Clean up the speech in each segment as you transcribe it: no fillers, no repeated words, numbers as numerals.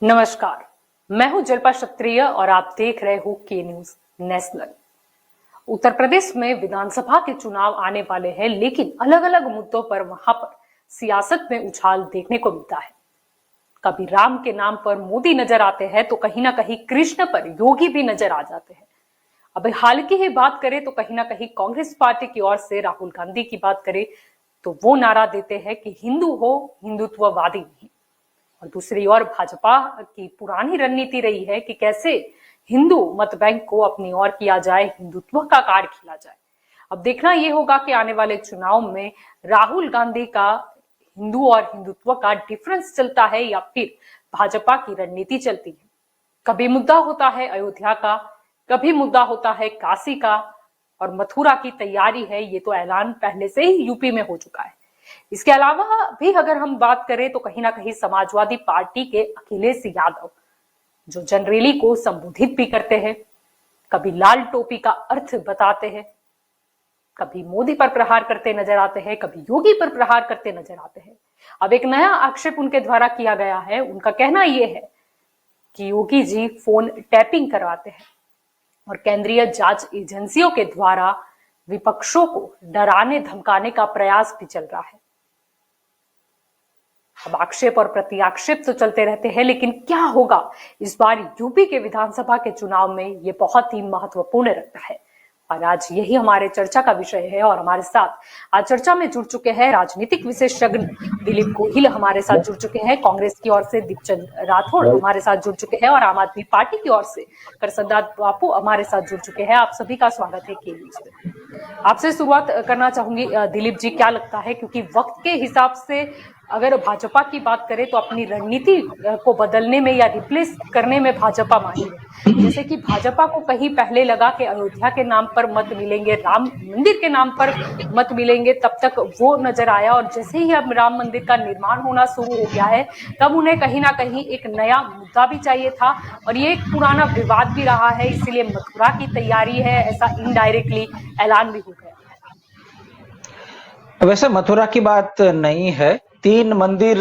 नमस्कार, मैं हूं जल्पा क्षत्रिय और आप देख रहे हो के न्यूज नेशनल। उत्तर प्रदेश में विधानसभा के चुनाव आने वाले हैं, लेकिन अलग अलग मुद्दों पर वहां पर सियासत में उछाल देखने को मिलता है। कभी राम के नाम पर मोदी नजर आते हैं तो कहीं ना कहीं कृष्ण पर योगी भी नजर आ जाते हैं। अब हाल की ही बात करें तो कहीं ना कहीं कांग्रेस पार्टी की ओर से राहुल गांधी की बात करें तो वो नारा देते हैं कि हिंदू हो, हिंदुत्ववादी नहीं। और दूसरी ओर भाजपा की पुरानी रणनीति रही है कि कैसे हिंदू मत बैंक को अपनी ओर किया जाए, हिंदुत्व का कार्ड खेला जाए। अब देखना यह होगा कि आने वाले चुनाव में राहुल गांधी का हिंदू और हिंदुत्व का डिफरेंस चलता है या फिर भाजपा की रणनीति चलती है। कभी मुद्दा होता है अयोध्या का, कभी मुद्दा होता है काशी का, और मथुरा की तैयारी है, ये तो ऐलान पहले से ही यूपी में हो चुका है। इसके अलावा भी अगर हम बात करें तो कहीं ना कहीं समाजवादी पार्टी के अखिलेश यादव, जो जनरली को संबोधित भी करते हैं, कभी लाल टोपी का अर्थ बताते हैं, कभी मोदी पर प्रहार करते नजर आते हैं, कभी योगी पर प्रहार करते नजर आते हैं। अब एक नया आक्षेप उनके द्वारा किया गया है। उनका कहना यह है कि योगी जी फोन टैपिंग करवाते हैं और केंद्रीय जांच एजेंसियों के द्वारा विपक्षों को डराने धमकाने का प्रयास भी चल रहा है। अब आक्षेप और प्रति आक्षेप तो चलते रहते हैं, लेकिन क्या होगा इस बार यूपी के विधानसभा के चुनाव में, ये बहुत ही महत्वपूर्ण रहता है। और आज यही हमारे चर्चा का विषय है। और हमारे साथ आज चर्चा में जुड़ चुके हैं राजनीतिक विशेषज्ञ दिलीप गोहिल, हमारे साथ जुड़ चुके हैं। कांग्रेस की ओर से दीपचंद राठौड़ हमारे साथ जुड़ चुके हैं और आम आदमी पार्टी की ओर से करसदाद बापू हमारे साथ जुड़ चुके हैं। आप सभी का स्वागत है के न्यूज में। आपसे शुरुआत करना चाहूंगी दिलीप जी, क्या लगता है, क्योंकि वक्त के हिसाब से अगर भाजपा की बात करें तो अपनी रणनीति को बदलने में या रिप्लेस करने में भाजपा माहिर है। जैसे कि भाजपा को कहीं पहले लगा कि अयोध्या के नाम पर मत मिलेंगे, राम मंदिर के नाम पर मत मिलेंगे, तब तक वो नजर आया। और जैसे ही अब राम मंदिर का निर्माण होना शुरू हो गया है, तब उन्हें कहीं ना कहीं एक नया मुद्दा भी चाहिए था और ये एक पुराना विवाद भी रहा है। इसीलिए मथुरा की तैयारी है, ऐसा इनडायरेक्टली ऐलान भी हो गया। वैसे मथुरा की बात नहीं है, 3 मंदिर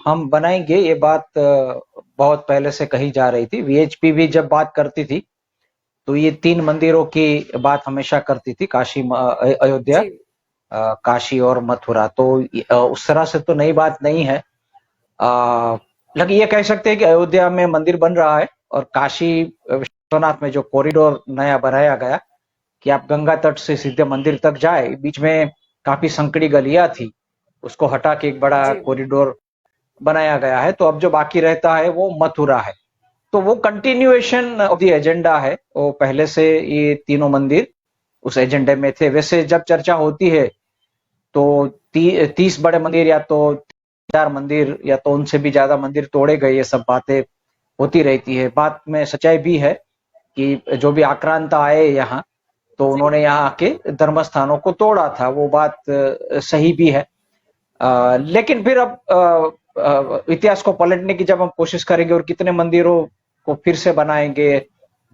हम बनाएंगे, ये बात बहुत पहले से कही जा रही थी। वीएचपी भी जब बात करती थी तो ये 3 मंदिरों की बात हमेशा करती थी, काशी, अयोध्या, काशी और मथुरा। तो उस तरह से तो नई बात नहीं है। लेकिन ये कह सकते हैं कि अयोध्या में मंदिर बन रहा है और काशी विश्वनाथ में जो कॉरिडोर नया बनाया गया कि आप गंगा तट से सीधे मंदिर तक जाए, बीच में काफी संकड़ी गलियां थी, उसको हटा के एक बड़ा कॉरिडोर बनाया गया है। तो अब जो बाकी रहता है वो मथुरा है। तो वो कंटिन्यूएशन ऑफ द एजेंडा है। वो पहले से ये तीनों मंदिर उस एजेंडे में थे। वैसे जब चर्चा होती है तो 30 बड़े मंदिर या तो 4 मंदिर या तो उनसे भी ज्यादा मंदिर तोड़े गए, ये सब बातें होती रहती है। बात में सच्चाई भी है कि जो भी आक्रांता आए यहाँ, तो उन्होंने यहाँ आके धर्म स्थानों को तोड़ा था, वो बात सही भी है। लेकिन फिर अब इतिहास को पलटने की जब हम कोशिश करेंगे और कितने मंदिरों को फिर से बनाएंगे,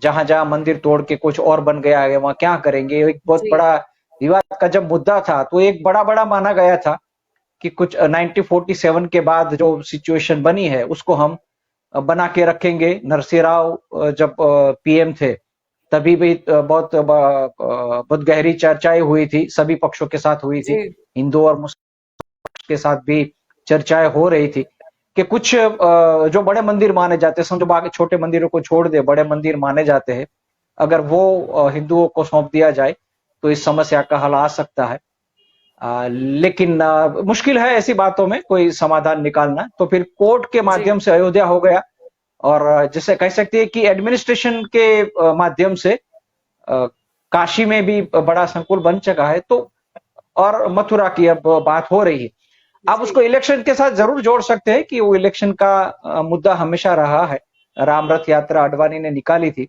जहां जहां मंदिर तोड़ के कुछ और बन गया है वहां क्या करेंगे, एक बहुत बड़ा विवाद का जब मुद्दा था तो एक बड़ा माना गया था कि कुछ 1947 के बाद जो सिचुएशन बनी है उसको हम बना के रखेंगे। नरसिंह राव जब पीएम थे तभी भी बहुत गहरी चर्चाएं हुई थी, सभी पक्षों के साथ हुई थी, हिंदू और मुस्लिम के साथ भी चर्चाएं हो रही थी कि कुछ जो बड़े मंदिर माने जाते हैं, समझो बाकी छोटे मंदिरों को छोड़ दे, बड़े मंदिर माने जाते हैं, अगर वो हिंदुओं को सौंप दिया जाए तो इस समस्या का हल आ सकता है। लेकिन मुश्किल है ऐसी बातों में कोई समाधान निकालना। तो फिर कोर्ट के माध्यम से अयोध्या हो गया और जिसे कह सकते हैं कि एडमिनिस्ट्रेशन के माध्यम से काशी में भी बड़ा संकुल बन चुका है। तो और मथुरा की अब बात हो रही है। आप उसको इलेक्शन के साथ जरूर जोड़ सकते हैं कि वो इलेक्शन का मुद्दा हमेशा रहा है। राम रथ यात्रा आडवाणी ने निकाली थी,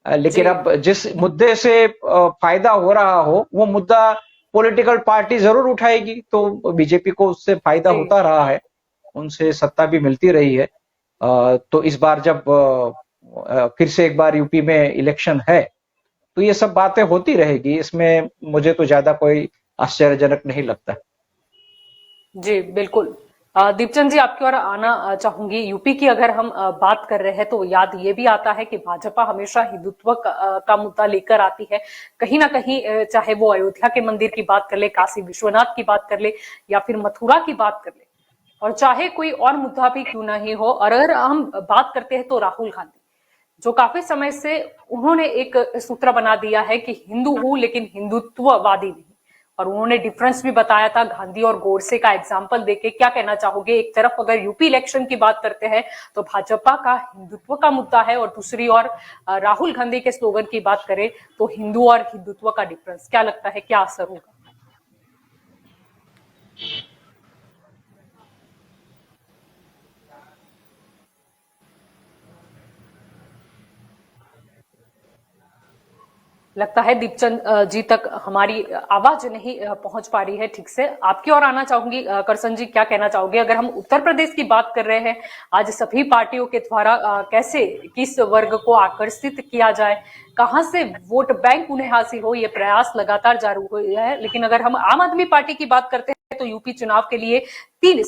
लेकिन अब जिस मुद्दे से फायदा हो रहा हो वो मुद्दा पॉलिटिकल पार्टी जरूर उठाएगी। तो बीजेपी को उससे फायदा होता रहा है, उनसे सत्ता भी मिलती रही है। तो इस बार जब फिर से एक बार यूपी में इलेक्शन है तो ये सब बातें होती रहेगी। इसमें मुझे तो ज्यादा कोई आश्चर्यजनक नहीं लगता। जी बिल्कुल, दीपचंद जी, आपकी ओर आना चाहूंगी। यूपी की अगर हम बात कर रहे हैं तो याद ये भी आता है कि भाजपा हमेशा हिंदुत्व का मुद्दा लेकर आती है। कहीं ना कहीं चाहे वो अयोध्या के मंदिर की बात कर ले, काशी विश्वनाथ की बात कर ले, या फिर मथुरा की बात कर ले, और चाहे कोई और मुद्दा भी क्यों ना ही हो। और अगर हम बात करते हैं तो राहुल गांधी, जो काफी समय से उन्होंने एक सूत्र बना दिया है कि हिंदू हूं लेकिन हिंदुत्ववादी नहीं। और उन्होंने डिफरेंस भी बताया था गांधी और गोडसे का एग्जाम्पल देके। क्या कहना चाहोगे? एक तरफ अगर यूपी इलेक्शन की बात करते हैं तो भाजपा का हिंदुत्व का मुद्दा है, और दूसरी ओर राहुल गांधी के स्लोगन की बात करें तो हिंदू और हिंदुत्व का डिफरेंस। क्या लगता है, क्या असर होगा? लगता है दीपचंद जी तक हमारी आवाज नहीं पहुंच पा रही है ठीक से। आपकी ओर आना चाहूंगी। करसन जी, क्या कहना चाहोगे? अगर हम उत्तर प्रदेश की बात कर रहे हैं, आज सभी पार्टियों के द्वारा कैसे किस वर्ग को आकर्षित किया जाए, कहां से वोट बैंक उन्हें हासिल हो, ये प्रयास लगातार जारी हुए है। लेकिन अगर हम आम आदमी पार्टी की बात करते हैं तो यूपी चुनाव के लिए 3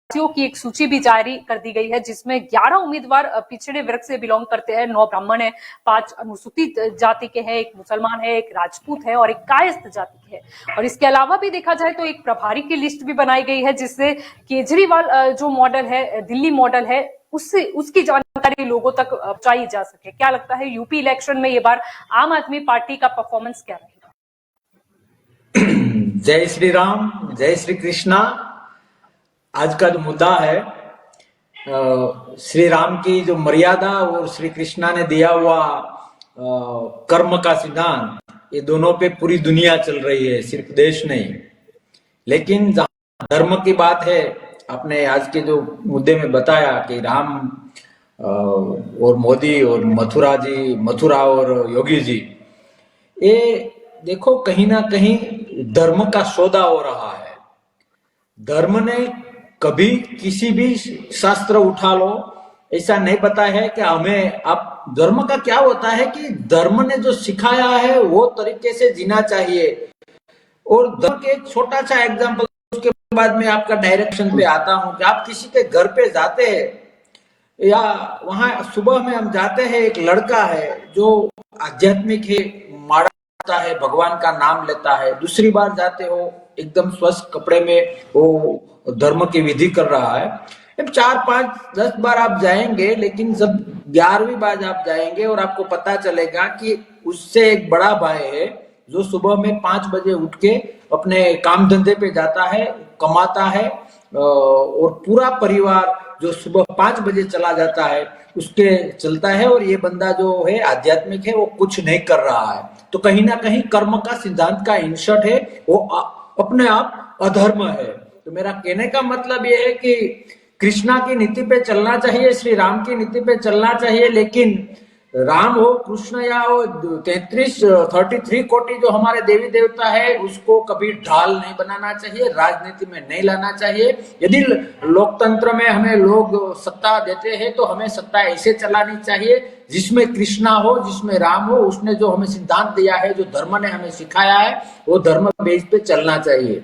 प्रत्याशियों की एक सूची भी जारी कर दी गई है, जिसमें 11 उम्मीदवार पिछड़े वर्ग से बिलोंग करते हैं। 9 ब्राह्मण है, 5 अनुसूचित जाति के हैं, एक मुसलमान है, एक राजपूत है और एक कायस्थ जाति के है। और इसके अलावा भी देखा जाए तो एक प्रभारी की लिस्ट भी बनाई गई है, जिससे केजरीवाल जो मॉडल है, दिल्ली मॉडल है, उससे उसकी जानकारी लोगों तक पहुंचाई जा सके। क्या लगता है यूपी इलेक्शन में ये बार आम आदमी पार्टी का परफॉर्मेंस क्या रहेगा? जय श्री राम, जय श्री कृष्णा। आज का जो मुद्दा है, श्री राम की जो मर्यादा और श्री कृष्णा ने दिया हुआ कर्म का सिद्धांत, ये दोनों पे पूरी दुनिया चल रही है, सिर्फ देश नहीं। लेकिन जहां धर्म की बात है, आपने आज के जो मुद्दे में बताया कि राम और मोदी और मथुरा और योगी जी, ये देखो कहीं ना कहीं धर्म का सौदा हो रहा है। धर्म ने कभी किसी भी शास्त्र उठा लो, ऐसा नहीं बताया है कि हमें, अब धर्म का क्या होता है कि धर्म ने जो सिखाया है वो तरीके से जीना चाहिए। और धर्म के एक छोटा सा एग्जांपल, उसके बाद में आपका डायरेक्शन पे आता हूं कि आप किसी के घर पे जाते हैं, या वहां सुबह में हम जाते हैं, एक लड़का है जो आध्यात्मिक है, माड़ा है, भगवान का नाम लेता है। दूसरी बार जाते हो, एकदम स्वस्थ कपड़े में वो धर्म की विधि कर रहा है। 4, 5, 10 बार आप जाएंगे, लेकिन जब 11वीं बार आप जाएंगे और आपको पता चलेगा कि उससे एक बड़ा भाई है जो सुबह में 5 बजे उठ के अपने काम धंधे पे जाता है, कमाता है, और पूरा परिवार जो सुबह 5 बजे चला जाता है उसके चलता है, और ये बंदा जो है आध्यात्मिक है, वो कुछ नहीं कर रहा है। तो कहीं ना कहीं कर्म का सिद्धांत का इंसर्ट है, वो अपने आप अधर्म है। तो मेरा कहने का मतलब ये है कि कृष्णा की नीति पे चलना चाहिए, श्री राम की नीति पे चलना चाहिए, लेकिन राम हो, कृष्ण या हो, 33 कोटि जो हमारे देवी देवता है, उसको कभी ढाल नहीं बनाना चाहिए, राजनीति में नहीं लाना चाहिए। यदि लोकतंत्र में हमें लोग सत्ता देते हैं तो हमें सत्ता ऐसे चलानी चाहिए जिसमें कृष्णा हो, जिसमें राम हो। उसने जो हमें सिद्धांत दिया है, जो धर्म ने हमें सिखाया है, वो धर्म बेस पे चलना चाहिए।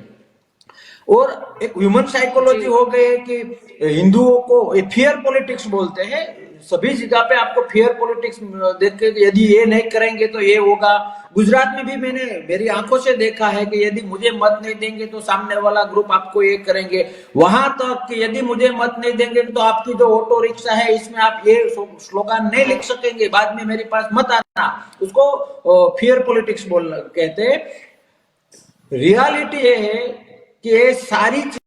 और एक ह्यूमन साइकोलॉजी हो गई कि हिंदुओं को फियर पॉलिटिक्स बोलते हैं। सभी जगह पे आपको फियर पॉलिटिक्स देख के, यदि ये नहीं करेंगे तो ये होगा। गुजरात में भी मैंने मेरी आंखों से देखा है कि यदि मुझे मत नहीं देंगे तो सामने वाला ग्रुप आपको ये करेंगे। वहां तक कि यदि मुझे मत नहीं देंगे तो आपकी जो ऑटो रिक्शा है, इसमें आप ये स्लोगन नहीं लिख सकेंगे, बाद में मेरे पास मत आना। उसको फियर पॉलिटिक्स बोलना कहते हैं। रियलिटी ये है कि ये सारी चीज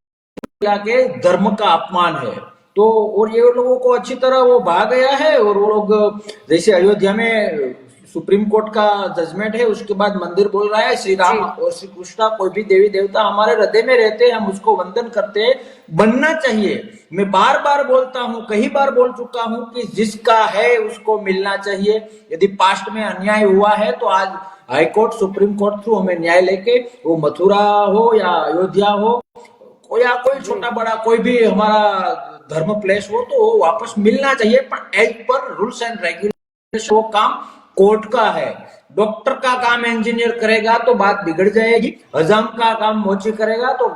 के धर्म का अपमान है। तो और ये लोगों को अच्छी तरह वो भाग गया है, और वो लोग जैसे अयोध्या में सुप्रीम कोर्ट का जजमेंट है, उसके बाद मंदिर बोल रहा है श्री राम और श्री कृष्णा, कोई भी देवी देवता हमारे हृदय में रहते हैं, हम उसको वंदन करते हैं, बनना चाहिए। मैं बार बार बोलता हूँ, कई बार बोल चुका हूँ कि जिसका है उसको मिलना चाहिए। यदि पास्ट में अन्याय हुआ है तो आज high court, supreme court through हमें न्याय लेके, वो मथुरा हो या अयोध्या हो या कोई छोटा बड़ा कोई भी हमारा धर्म प्लेस हो, तो वो वापस मिलना चाहिए, पर as per rules and regulation वो काम कोर्ट का है। डॉक्टर का काम इंजीनियर करेगा तो बात बिगड़ जाएगी, हजाम का काम मोची करेगा तो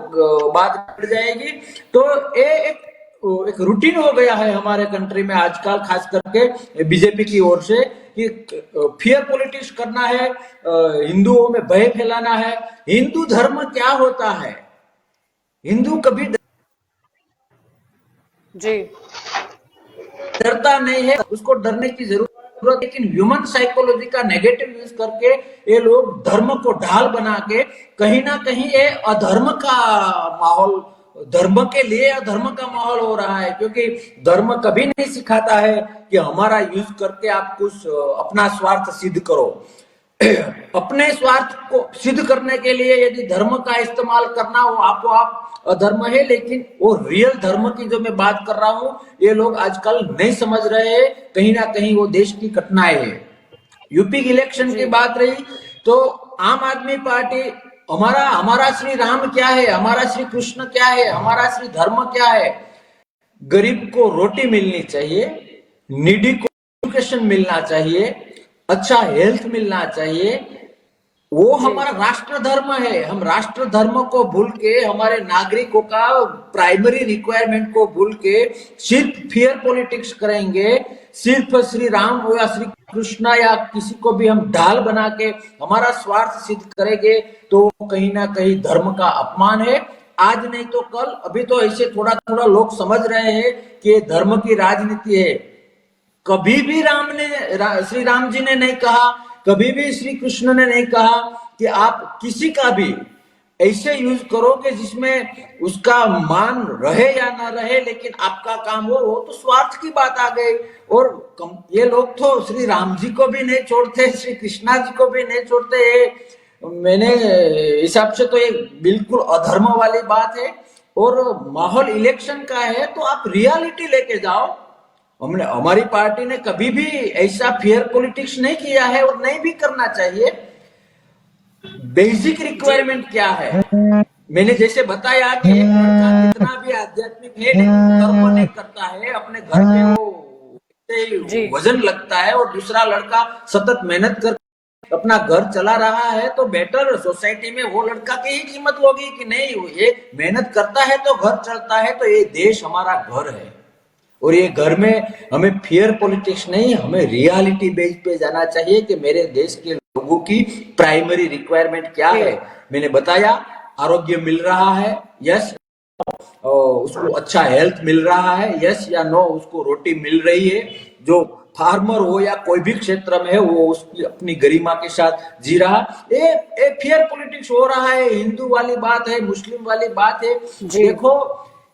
बात बिगड़ जाएगी। तो ये एक रूटीन हो गया है हमारे कंट्री में आजकल, खास करके बीजेपी की ओर से, कि फियर पॉलिटिक्स करना है, हिंदुओं में भय फैलाना है। हिंदू धर्म क्या होता है? हिंदू कभी जी डरता नहीं है, उसको डरने की जरूरत, लेकिन ह्यूमन साइकोलॉजी का नेगेटिव यूज करके ये लोग धर्म को ढाल बना के कहीं ना कहीं ये अधर्म का माहौल, धर्म के लिए अधर्म का माहौल हो रहा है। क्योंकि धर्म कभी नहीं सिखाता है कि हमारा यूज करके आप कुछ अपना स्वार्थ सिद्ध करो। अपने स्वार्थ को सिद्ध करने के लिए यदि धर्म का इस्तेमाल करना हो आपको आप अधर्म है, लेकिन वो रियल धर्म की जो मैं बात कर रहा हूं ये लोग आजकल नहीं समझ रहे हैं। कहीं ना कहीं वो देश की घटनाएं है। यूपी इलेक्शन की बात रही तो आम आदमी पार्टी, हमारा श्री राम क्या है, हमारा श्री कृष्ण क्या है, हमारा श्री धर्म क्या है? गरीब को रोटी मिलनी चाहिए, नीडी को एजुकेशन मिलना चाहिए, अच्छा हेल्थ मिलना चाहिए, वो हमारा राष्ट्र धर्म है। हम राष्ट्र धर्म को भूल के, हमारे नागरिकों का प्राइमरी रिक्वायरमेंट को भूल के सिर्फ फियर पॉलिटिक्स करेंगे, सिर्फ श्री राम या श्री कृष्णा या किसी को भी हम ढाल बना के हमारा स्वार्थ सिद्ध करेंगे तो कहीं ना कहीं धर्म का अपमान है। आज नहीं तो कल, अभी तो ऐसे थोड़ा थोड़ा लोग समझ रहे हैं कि धर्म की राजनीति है। कभी भी श्री राम जी ने नहीं कहा, कभी भी श्री कृष्ण ने नहीं कहा कि आप किसी का भी ऐसे यूज करो कि जिसमें उसका मान रहे या ना रहे, लेकिन आपका काम हो। वो तो स्वार्थ की बात आ गई। और ये लोग तो श्री राम जी को भी नहीं छोड़ते, श्री कृष्णा जी को भी नहीं छोड़ते। मैंने हिसाब से तो ये बिल्कुल अधर्म वाली बात है। और माहौल इलेक्शन का है तो आप रियलिटी लेके जाओ। हमारी पार्टी ने कभी भी ऐसा फेयर पॉलिटिक्स नहीं किया है और नहीं भी करना चाहिए। बेसिक रिक्वायरमेंट क्या है? मैंने जैसे बताया कि एक लड़का कितना भी आध्यात्मिक है लेकिन कर्म नहीं करता है, अपने घर पे वो वजन लगता है, और दूसरा लड़का सतत मेहनत कर अपना घर चला रहा है, तो बेटर सोसाइटी में वो लड़का की ही कीमत होगी कि नहीं, ये मेहनत करता है तो घर चलता है। तो ये देश हमारा घर है और ये घर में हमें फियर पॉलिटिक्स नहीं, हमें रियलिटी बेस पे जाना चाहिए कि मेरे देश के लोगों की प्राइमरी रिक्वायरमेंट क्या है। मैंने बताया, आरोग्य मिल रहा है, यस, उसको अच्छा हेल्थ मिल रहा है, यस या नो, उसको रोटी मिल रही है, जो फार्मर हो या कोई भी क्षेत्र में है वो उसकी अपनी गरिमा के साथ जी रहा। ये फेयर पॉलिटिक्स हो रहा है। हिंदू वाली बात है, मुस्लिम वाली बात है। देखो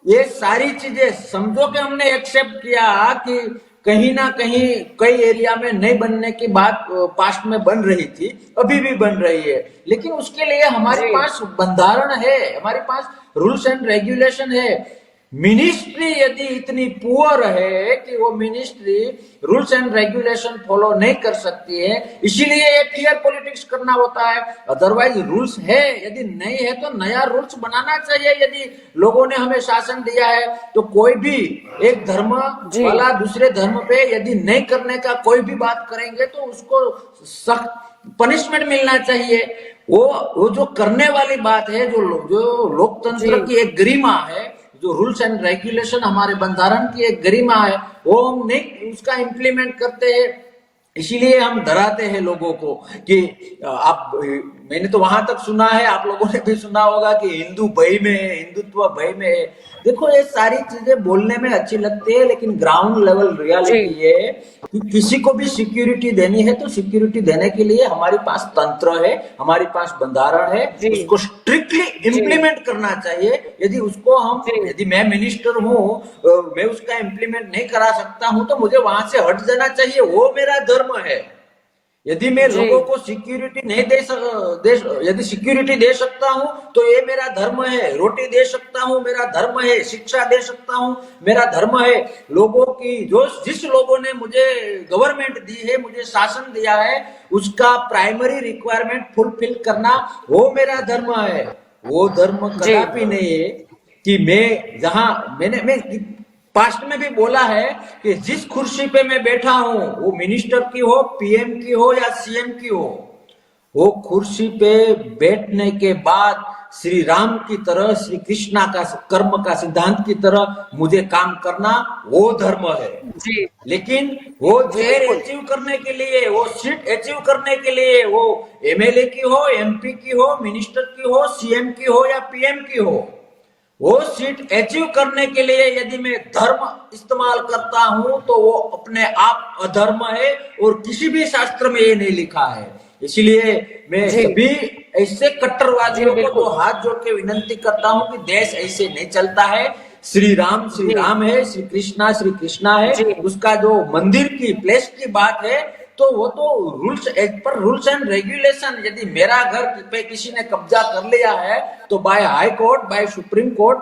ये सारी चीजें समझो कि हमने एक्सेप्ट किया कि कहीं ना कहीं कई एरिया में नहीं बनने की बात पास्ट में बन रही थी, अभी भी बन रही है, लेकिन उसके लिए हमारे पास बंधारण है, हमारे पास रूल्स एंड रेगुलेशन है। मिनिस्ट्री यदि इतनी पुअर है कि वो ministry rules and regulation follow नहीं कर सकती है, इसीलिए ये फियर पॉलिटिक्स करना होता है। अदरवाइज रूल्स है, यदि नहीं है तो नया रूल्स बनाना चाहिए। यदि लोगों ने हमें शासन दिया है तो कोई भी एक धर्म वाला दूसरे धर्म पे यदि नहीं करने का कोई भी बात करेंगे तो उसको सख्त पनिशमेंट मिलना चाहिए। वो जो करने वाली बात है, जो लोकतंत्र की एक गरिमा है, जो रूल्स एंड रेगुलेशन हमारे बंधारण की एक गरिमा है, वो हम नहीं उसका इम्प्लीमेंट करते हैं। इसीलिए हम डराते हैं लोगों को कि आप, मैंने तो वहां तक सुना है, आप लोगों ने भी सुना होगा कि हिंदू भय में है, हिंदुत्व भय में है। देखो ये सारी चीजें बोलने में अच्छी लगती है, लेकिन ग्राउंड लेवल रियलिटी ये है कि किसी को भी सिक्योरिटी देनी है तो सिक्योरिटी देने के लिए हमारे पास तंत्र है, हमारे पास बंधारण है, उसको स्ट्रिक्टली इम्प्लीमेंट करना चाहिए। यदि उसको यदि मैं मिनिस्टर हूँ, मैं उसका इम्प्लीमेंट नहीं करा सकता हूँ तो मुझे वहां से हट जाना चाहिए, वो मेरा धर्म है। यदि मैं लोगों को सिक्योरिटी नहीं यदि सिक्योरिटी दे सकता हूं तो ये मेरा धर्म है। रोटी दे सकता हूं, मेरा धर्म है। शिक्षा दे सकता हूं, मेरा धर्म है। लोगों की जिस लोगों ने मुझे गवर्नमेंट दी है, मुझे शासन दिया है, उसका प्राइमरी रिक्वायरमेंट फुलफिल करना वो मेरा धर्म है। वो धर्म कदापि नहीं है कि मैं पास्ट में भी बोला है कि जिस कुर्सी पे मैं बैठा हूं वो मिनिस्टर की हो, पीएम की हो या सीएम की हो, वो कुर्सी पे बैठने के बाद श्री राम की तरह, श्री कृष्णा का कर्म का सिद्धांत की तरह मुझे काम करना, वो धर्म है। जी लेकिन वो जी चेयर बिल्कुल अचीव करने के लिए, वो सीट अचीव करने के लिए, वो एमएलए की हो, एमपी की हो, मिनिस्टर की हो, सीएम की हो या पीएम की हो, वो सीट अचीव करने के लिए यदि मैं धर्म इस्तेमाल करता हूं तो वो अपने आप अधर्म है और किसी भी शास्त्र में ये नहीं लिखा है। इसलिए मैं जी सभी ऐसे जी कट्टरवादियों को तो बिल्कुल हाथ जोड़ के विनंती करता हूं कि देश ऐसे नहीं चलता है। श्री जी राम है, श्री कृष्णा है। जी उसका जो मंदिर की प्लेस की बात है तो वो तो rules, as per rules and regulation, यदि मेरा घर पे किसी ने कब्जा कर लिया है तो by high court, by supreme court,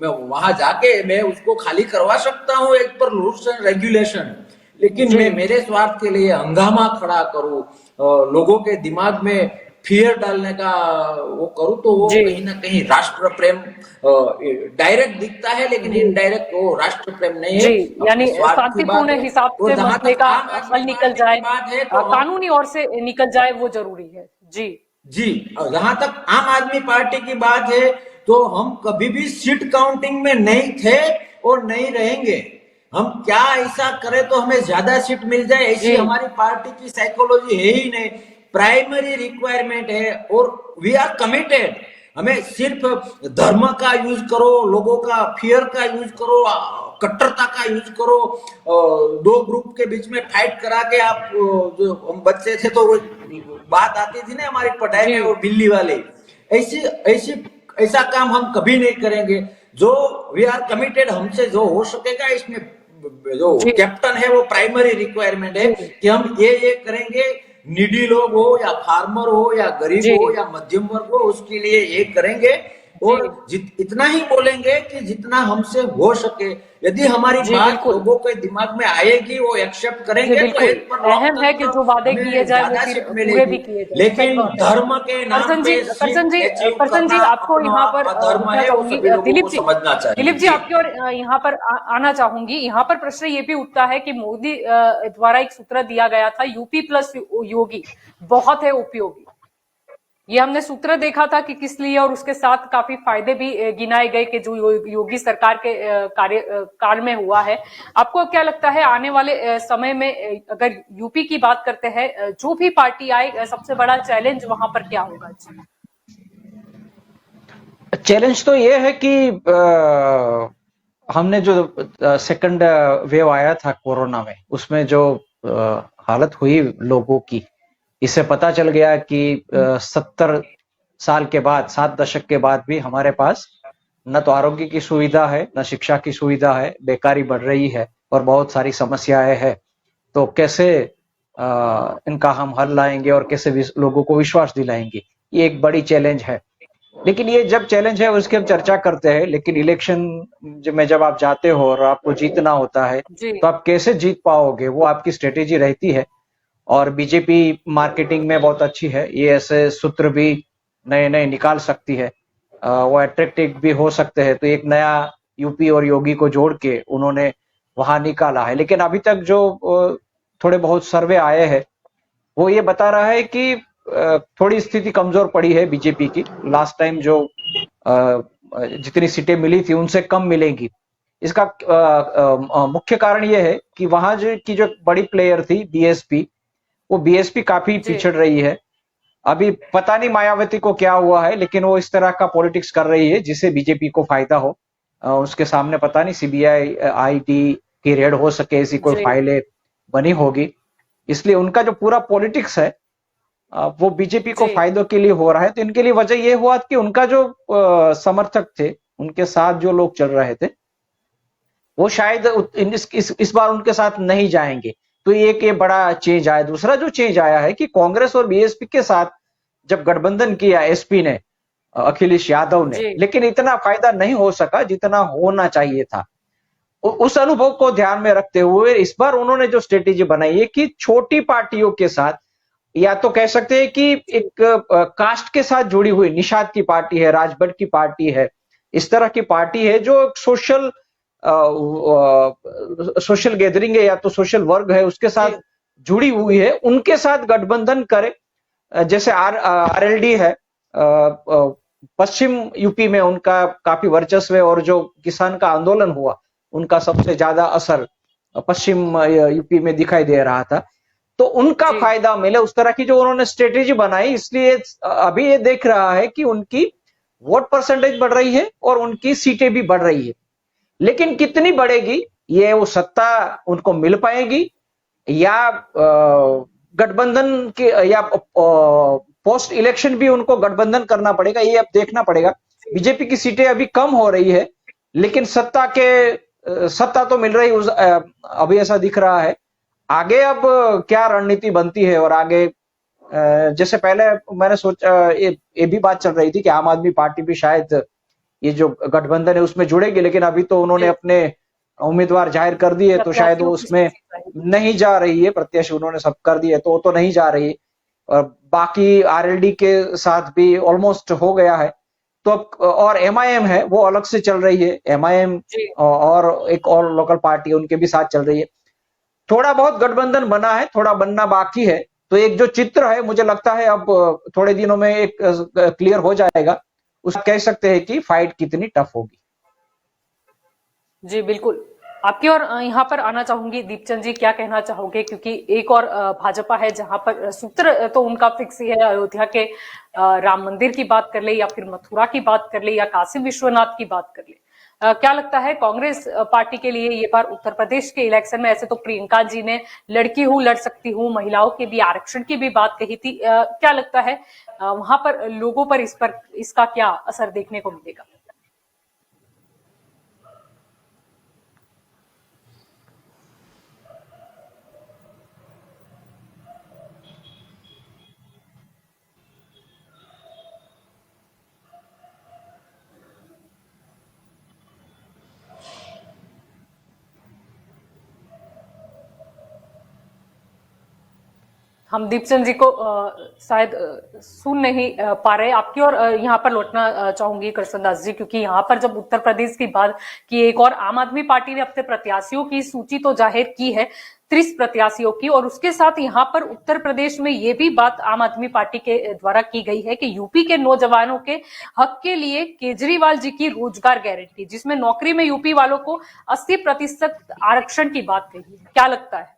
मैं वहां जाके मैं उसको खाली करवा सकता हूँ as per rules and regulation. लेकिन जी मैं मेरे स्वार्थ के लिए हंगामा खड़ा करूं, लोगों के दिमाग में फियर डालने का वो करूं, तो वो जी कहीं ना कहीं राष्ट्र प्रेम डायरेक्ट दिखता है, लेकिन जी इनडायरेक्ट वो राष्ट्र प्रेम नहीं है, जी अपने यानी स्वार्थ की बात शांतिपूर्ण है। हिसाब और से जहां मसले तक का आम आदमी हल निकल पार्टी जाए, की बात है तो हम, कानूनी ओर से निकल जाए, वो जरूरी है। जी जी, और जहां तक आम आदमी पार्टी की बात है तो हम कभी भी सीट काउंटिंग में नहीं थे और नहीं रहेंगे। हम क्या ऐसा करें तो हमें ज्यादा सीट मिल जाए, ऐसी जी हमारी पार्टी की साइकोलॉजी है ही नहीं। प्राइमरी रिक्वायरमेंट है और वी आर कमिटेड। हमें सिर्फ धर्म का यूज करो, लोगों का फियर का यूज करो, कट्टरता का यूज करो, दो ग्रुप के बीच में फाइट करा के आप, जो हम बच्चे थे तो वो बात आती थी ना हमारी पढ़ाई जी में, वो बिल्ली वाली, ऐसी ऐसी ऐसा काम हम कभी नहीं करेंगे। जो वी आर कमिटेड, हमसे जो हो सकेगा इसमें, जो जी कैप्टन है वो प्राइमरी रिक्वायरमेंट है जी कि हम ये करेंगे। निडी लोग हो या फार्मर हो या गरीब जी हो या मध्यम वर्ग हो, उसके लिए ये करेंगे। जी और इतना ही बोलेंगे कि जितना हमसे हो सके। यदि हमारी जी बात बिल्कुल लोगों के दिमाग में आएगी, वो एक्सेप्ट जी करेंगे, तो बिल्कुल। एक पर अहम है कि लोकतंत्र जो वादे किए हमें जाए वो ज्यादा फिर सीट पूरे भी मिलेगी। किए जाए। सही लेकिन बात है। धर्म के नाम पे करसन सीट जी अचीव करसन जी करना आपको अपना यहाँ पर अधर्म रुकना है, वो चाहूंगी। सभी लोगों को समझना दिलीप चाहिए। जी जी, आपकी और यहाँ पर आना चाहूंगी। यहाँ पर प्रश्न ये भी उठता है कि मोदी द्वारा एक सूत्र दिया गया था, यूपी प्लस योगी बहुत है उपयोगी। ये हमने सूत्र देखा था कि किस लिए, और उसके साथ काफी फायदे भी गिनाए गए कि जो योगी सरकार के काल में हुआ है। आपको क्या लगता है आने वाले समय में, अगर यूपी की बात करते हैं, जो भी पार्टी आए, सबसे बड़ा चैलेंज वहां पर क्या होगा? चैलेंज तो ये है कि हमने जो सेकंड वेव आया था कोरोना में, उसमें जो हालत हुई लोगों की, इससे पता चल गया कि 70 साल के बाद, 7 दशक के बाद भी हमारे पास न तो आरोग्य की सुविधा है, न शिक्षा की सुविधा है, बेकारी बढ़ रही है और बहुत सारी समस्याएं हैं। तो कैसे इनका हम हल लाएंगे और कैसे लोगों को विश्वास दिलाएंगे, ये एक बड़ी चैलेंज है। लेकिन ये जब चैलेंज है उसकी हम चर्चा करते हैं, लेकिन इलेक्शन में जब आप जाते हो और आपको जीतना होता है, जी तो आप कैसे जीत पाओगे, वो आपकी स्ट्रेटेजी रहती है। और बीजेपी मार्केटिंग में बहुत अच्छी है, ये ऐसे सूत्र भी नए नए निकाल सकती है, वो अट्रैक्टिव भी हो सकते हैं। तो एक नया यूपी और योगी को जोड़ के उन्होंने वहां निकाला है। लेकिन अभी तक जो थोड़े बहुत सर्वे आए हैं, वो ये बता रहा है कि थोड़ी स्थिति कमजोर पड़ी है बीजेपी की। लास्ट टाइम जो जितनी सीटें मिली थी उनसे कम मिलेंगी। इसका मुख्य कारण यह है कि वहां जो बड़ी प्लेयर थी बीएसपी, वो बीएसपी काफी जी पिछड़ रही है। अभी पता नहीं मायावती को क्या हुआ है, लेकिन वो इस तरह का पॉलिटिक्स कर रही है जिससे बीजेपी को फायदा हो। उसके सामने पता नहीं सीबीआई आईटी की रेड हो सके, ऐसी कोई जी फाइलें बनी होगी। इसलिए उनका जो पूरा पॉलिटिक्स है वो बीजेपी को जी फायदों के लिए हो रहा है। तो इनके लिए वजह ये हुआ कि उनका जो समर्थक थे, उनके साथ जो लोग चल रहे थे, वो शायद इस बार उनके साथ नहीं जाएंगे। तो ये बड़ा चेंज आया। दूसरा जो चेंज आया है कि कांग्रेस और बीएसपी के साथ जब गठबंधन किया एसपी ने, अखिलेश यादव ने, जी लेकिन इतना फायदा नहीं हो सका जितना होना चाहिए था। उस अनुभव को ध्यान में रखते हुए इस बार उन्होंने जो स्ट्रेटेजी बनाई है कि छोटी पार्टियों के साथ, या तो कह सकते हैं कि एक कास्ट के साथ जुड़ी हुई निषाद की पार्टी है, राजभर की पार्टी है, इस तरह की पार्टी है जो सोशल सोशल गैदरिंग है या तो सोशल वर्ग है उसके साथ जुड़ी हुई है, उनके साथ गठबंधन करे। जैसे आरएलडी है, पश्चिम यूपी में उनका काफी वर्चस्व है और जो किसान का आंदोलन हुआ उनका सबसे ज्यादा असर पश्चिम यूपी में दिखाई दे रहा था, तो उनका जी। फायदा मिले उस तरह की जो उन्होंने स्ट्रेटेजी बनाई। इसलिए अभी ये देख रहा है कि उनकी वोट परसेंटेज बढ़ रही है और उनकी सीटें भी बढ़ रही है, लेकिन कितनी बढ़ेगी, ये वो सत्ता उनको मिल पाएगी या गठबंधन के या पोस्ट इलेक्शन भी उनको गठबंधन करना पड़ेगा, ये अब देखना पड़ेगा। बीजेपी की सीटें अभी कम हो रही है, लेकिन सत्ता तो मिल रही अभी ऐसा दिख रहा है। आगे अब क्या रणनीति बनती है और आगे जैसे पहले मैंने सोचा ये भी बात चल रही थी कि आम आदमी पार्टी भी शायद ये जो गठबंधन है उसमें जुड़ेगी, लेकिन अभी तो उन्होंने अपने उम्मीदवार जाहिर कर दिए तो शायद वो उसमें नहीं जा रही है। प्रत्याशी उन्होंने सब कर दिए तो वो तो नहीं जा रही है, और बाकी आरएलडी के साथ भी ऑलमोस्ट हो गया है। तो अब और एमआईएम है वो अलग से चल रही है, एमआईएम और एक और लोकल पार्टी उनके भी साथ चल रही है। थोड़ा बहुत गठबंधन बना है, थोड़ा बनना बाकी है। तो एक जो चित्र है मुझे लगता है अब थोड़े दिनों में एक क्लियर हो जाएगा, उस कह सकते हैं कि फाइट कितनी टफ होगी। जी बिल्कुल, आपकी और यहाँ पर आना चाहूंगी। दीपचंद जी क्या कहना चाहोगे, क्योंकि एक और भाजपा है जहां पर सूत्र तो उनका फिक्स ही है, अयोध्या के राम मंदिर की बात कर ले या फिर मथुरा की बात कर ले या काशी विश्वनाथ की बात कर ले। क्या लगता है कांग्रेस पार्टी के लिए ये बार उत्तर प्रदेश के इलेक्शन में? ऐसे तो प्रियंका जी ने लड़की हूं लड़ सकती हूं, महिलाओं के भी आरक्षण की भी बात कही थी। क्या लगता है वहां पर लोगों पर इसका क्या असर देखने को मिलेगा? हम दीपचंद जी को शायद सुन नहीं पा रहे। आपकी और यहाँ पर लौटना चाहूंगी कृष्णदास जी, क्योंकि यहाँ पर जब उत्तर प्रदेश की बात की, एक और आम आदमी पार्टी ने अपने प्रत्याशियों की सूची तो जाहिर की है 30 प्रत्याशियों की, और उसके साथ यहाँ पर उत्तर प्रदेश में ये भी बात आम आदमी पार्टी के द्वारा की गई है कि यूपी के नौजवानों के हक के लिए केजरीवाल जी की रोजगार गारंटी, जिसमें नौकरी में यूपी वालों को 80% आरक्षण की बात कही है। क्या लगता है?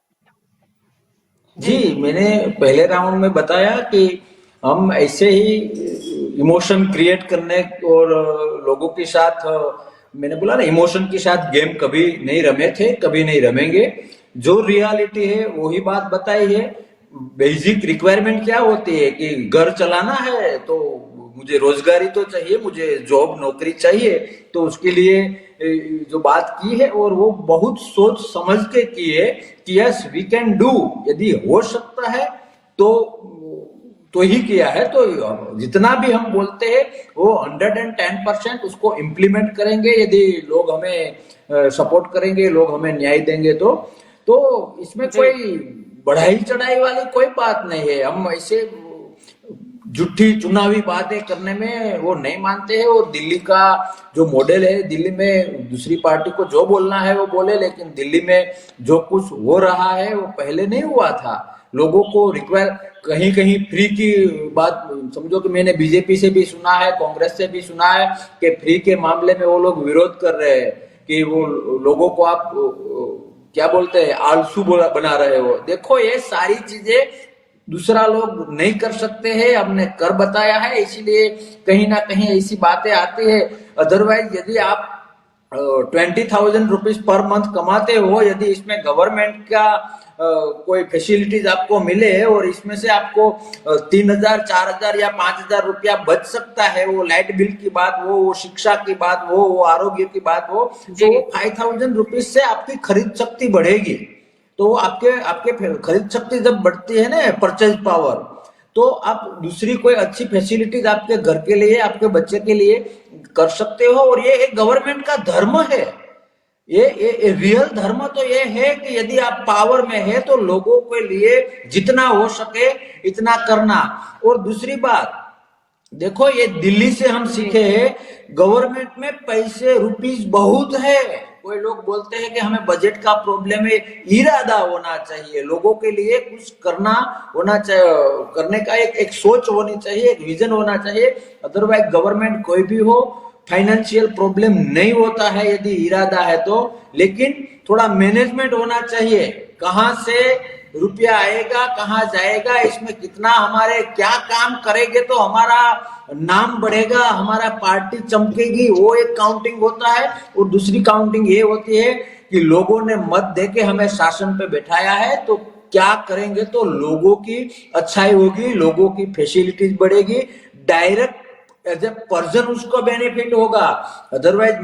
जी, मैंने पहले राउंड में बताया कि हम ऐसे ही इमोशन क्रिएट करने और लोगों के साथ, मैंने बोला ना, इमोशन के साथ गेम कभी नहीं रमे थे, कभी नहीं रमेंगे। जो रियलिटी है वही बात बताई है। बेसिक रिक्वायरमेंट क्या होती है कि घर चलाना है तो मुझे रोजगारी तो चाहिए, मुझे जॉब नौकरी चाहिए। तो उसके लिए जो बात की है और वो बहुत सोच समझ के की है कि यस वी कैन डू, यदि हो सकता है तो ही किया है। तो जितना भी हम बोलते हैं वो 110% उसको इम्प्लीमेंट करेंगे, यदि लोग हमें सपोर्ट करेंगे, लोग हमें न्याय देंगे तो इसमें कोई बढ़ाई चढ़ाई वाली कोई बात नहीं है। हम ऐसे झूठी चुनावी बातें करने में वो नहीं मानते हैं। और दिल्ली का जो मॉडल है, दिल्ली में दूसरी पार्टी को जो बोलना है वो बोले, लेकिन दिल्ली में जो कुछ हो रहा है वो पहले नहीं हुआ था। लोगों को रिक्वायर कहीं कहीं फ्री की बात, समझो कि मैंने बीजेपी से भी सुना है, कांग्रेस से भी सुना है कि फ्री के मामले में वो लोग विरोध कर रहे हैं कि वो लोगों को आप क्या बोलते हैं, आलसू बना रहे हो। देखो ये सारी चीजें दूसरा लोग नहीं कर सकते हैं, हमने कर बताया है, इसीलिए कहीं ना कहीं ऐसी बातें आती है। अदरवाइज यदि आप 20,000 रुपीज पर मंथ कमाते हो, यदि इसमें गवर्नमेंट का कोई फैसिलिटीज आपको मिले और इसमें से आपको 3,000, 4,000 या 5,000 रुपया बच सकता है, वो लाइट बिल की बात हो, वो शिक्षा की बात हो, वो आरोग्य की बात हो, तो 5,000 रुपीज से आपकी खरीद शक्ति बढ़ेगी। तो आपके खरीद शक्ति जब बढ़ती है ना, परचेज पावर, तो आप दूसरी कोई अच्छी फैसिलिटीज आपके घर के लिए, आपके बच्चे के लिए कर सकते हो। और ये एक गवर्नमेंट का धर्म है, ये रियल धर्म तो ये है कि यदि आप पावर में है तो लोगों के लिए जितना हो सके इतना करना। और दूसरी बात देखो, ये दिल्ली से हम सीखे हैं, गवर्नमेंट में पैसे रुपीज बहुत है, कोई लोग बोलते हैं कि हमें बजट का प्रॉब्लम है, इरादा होना चाहिए, लोगों के लिए कुछ करना होना चाहिए, करने का एक सोच होनी चाहिए, एक विजन होना चाहिए। अदरवाइज गवर्नमेंट कोई भी हो, फाइनेंशियल प्रॉब्लम नहीं होता है यदि इरादा है तो, लेकिन थोड़ा मैनेजमेंट होना चाहिए। कहां से रुपया आएगा, कहां जाएगा, इसमें कितना हमारे क्या काम करेंगे तो हमारा नाम बढ़ेगा, हमारा पार्टी चमकेगी, वो एक काउंटिंग होता है। और दूसरी काउंटिंग ये होती है कि लोगों ने मत देके हमें शासन पे बैठाया है, तो क्या करेंगे तो लोगों की अच्छाई होगी, लोगों की फैसिलिटीज बढ़ेगी, डायरेक्ट एज ए पर्सन उसको बेनिफिट होगा। अदरवाइज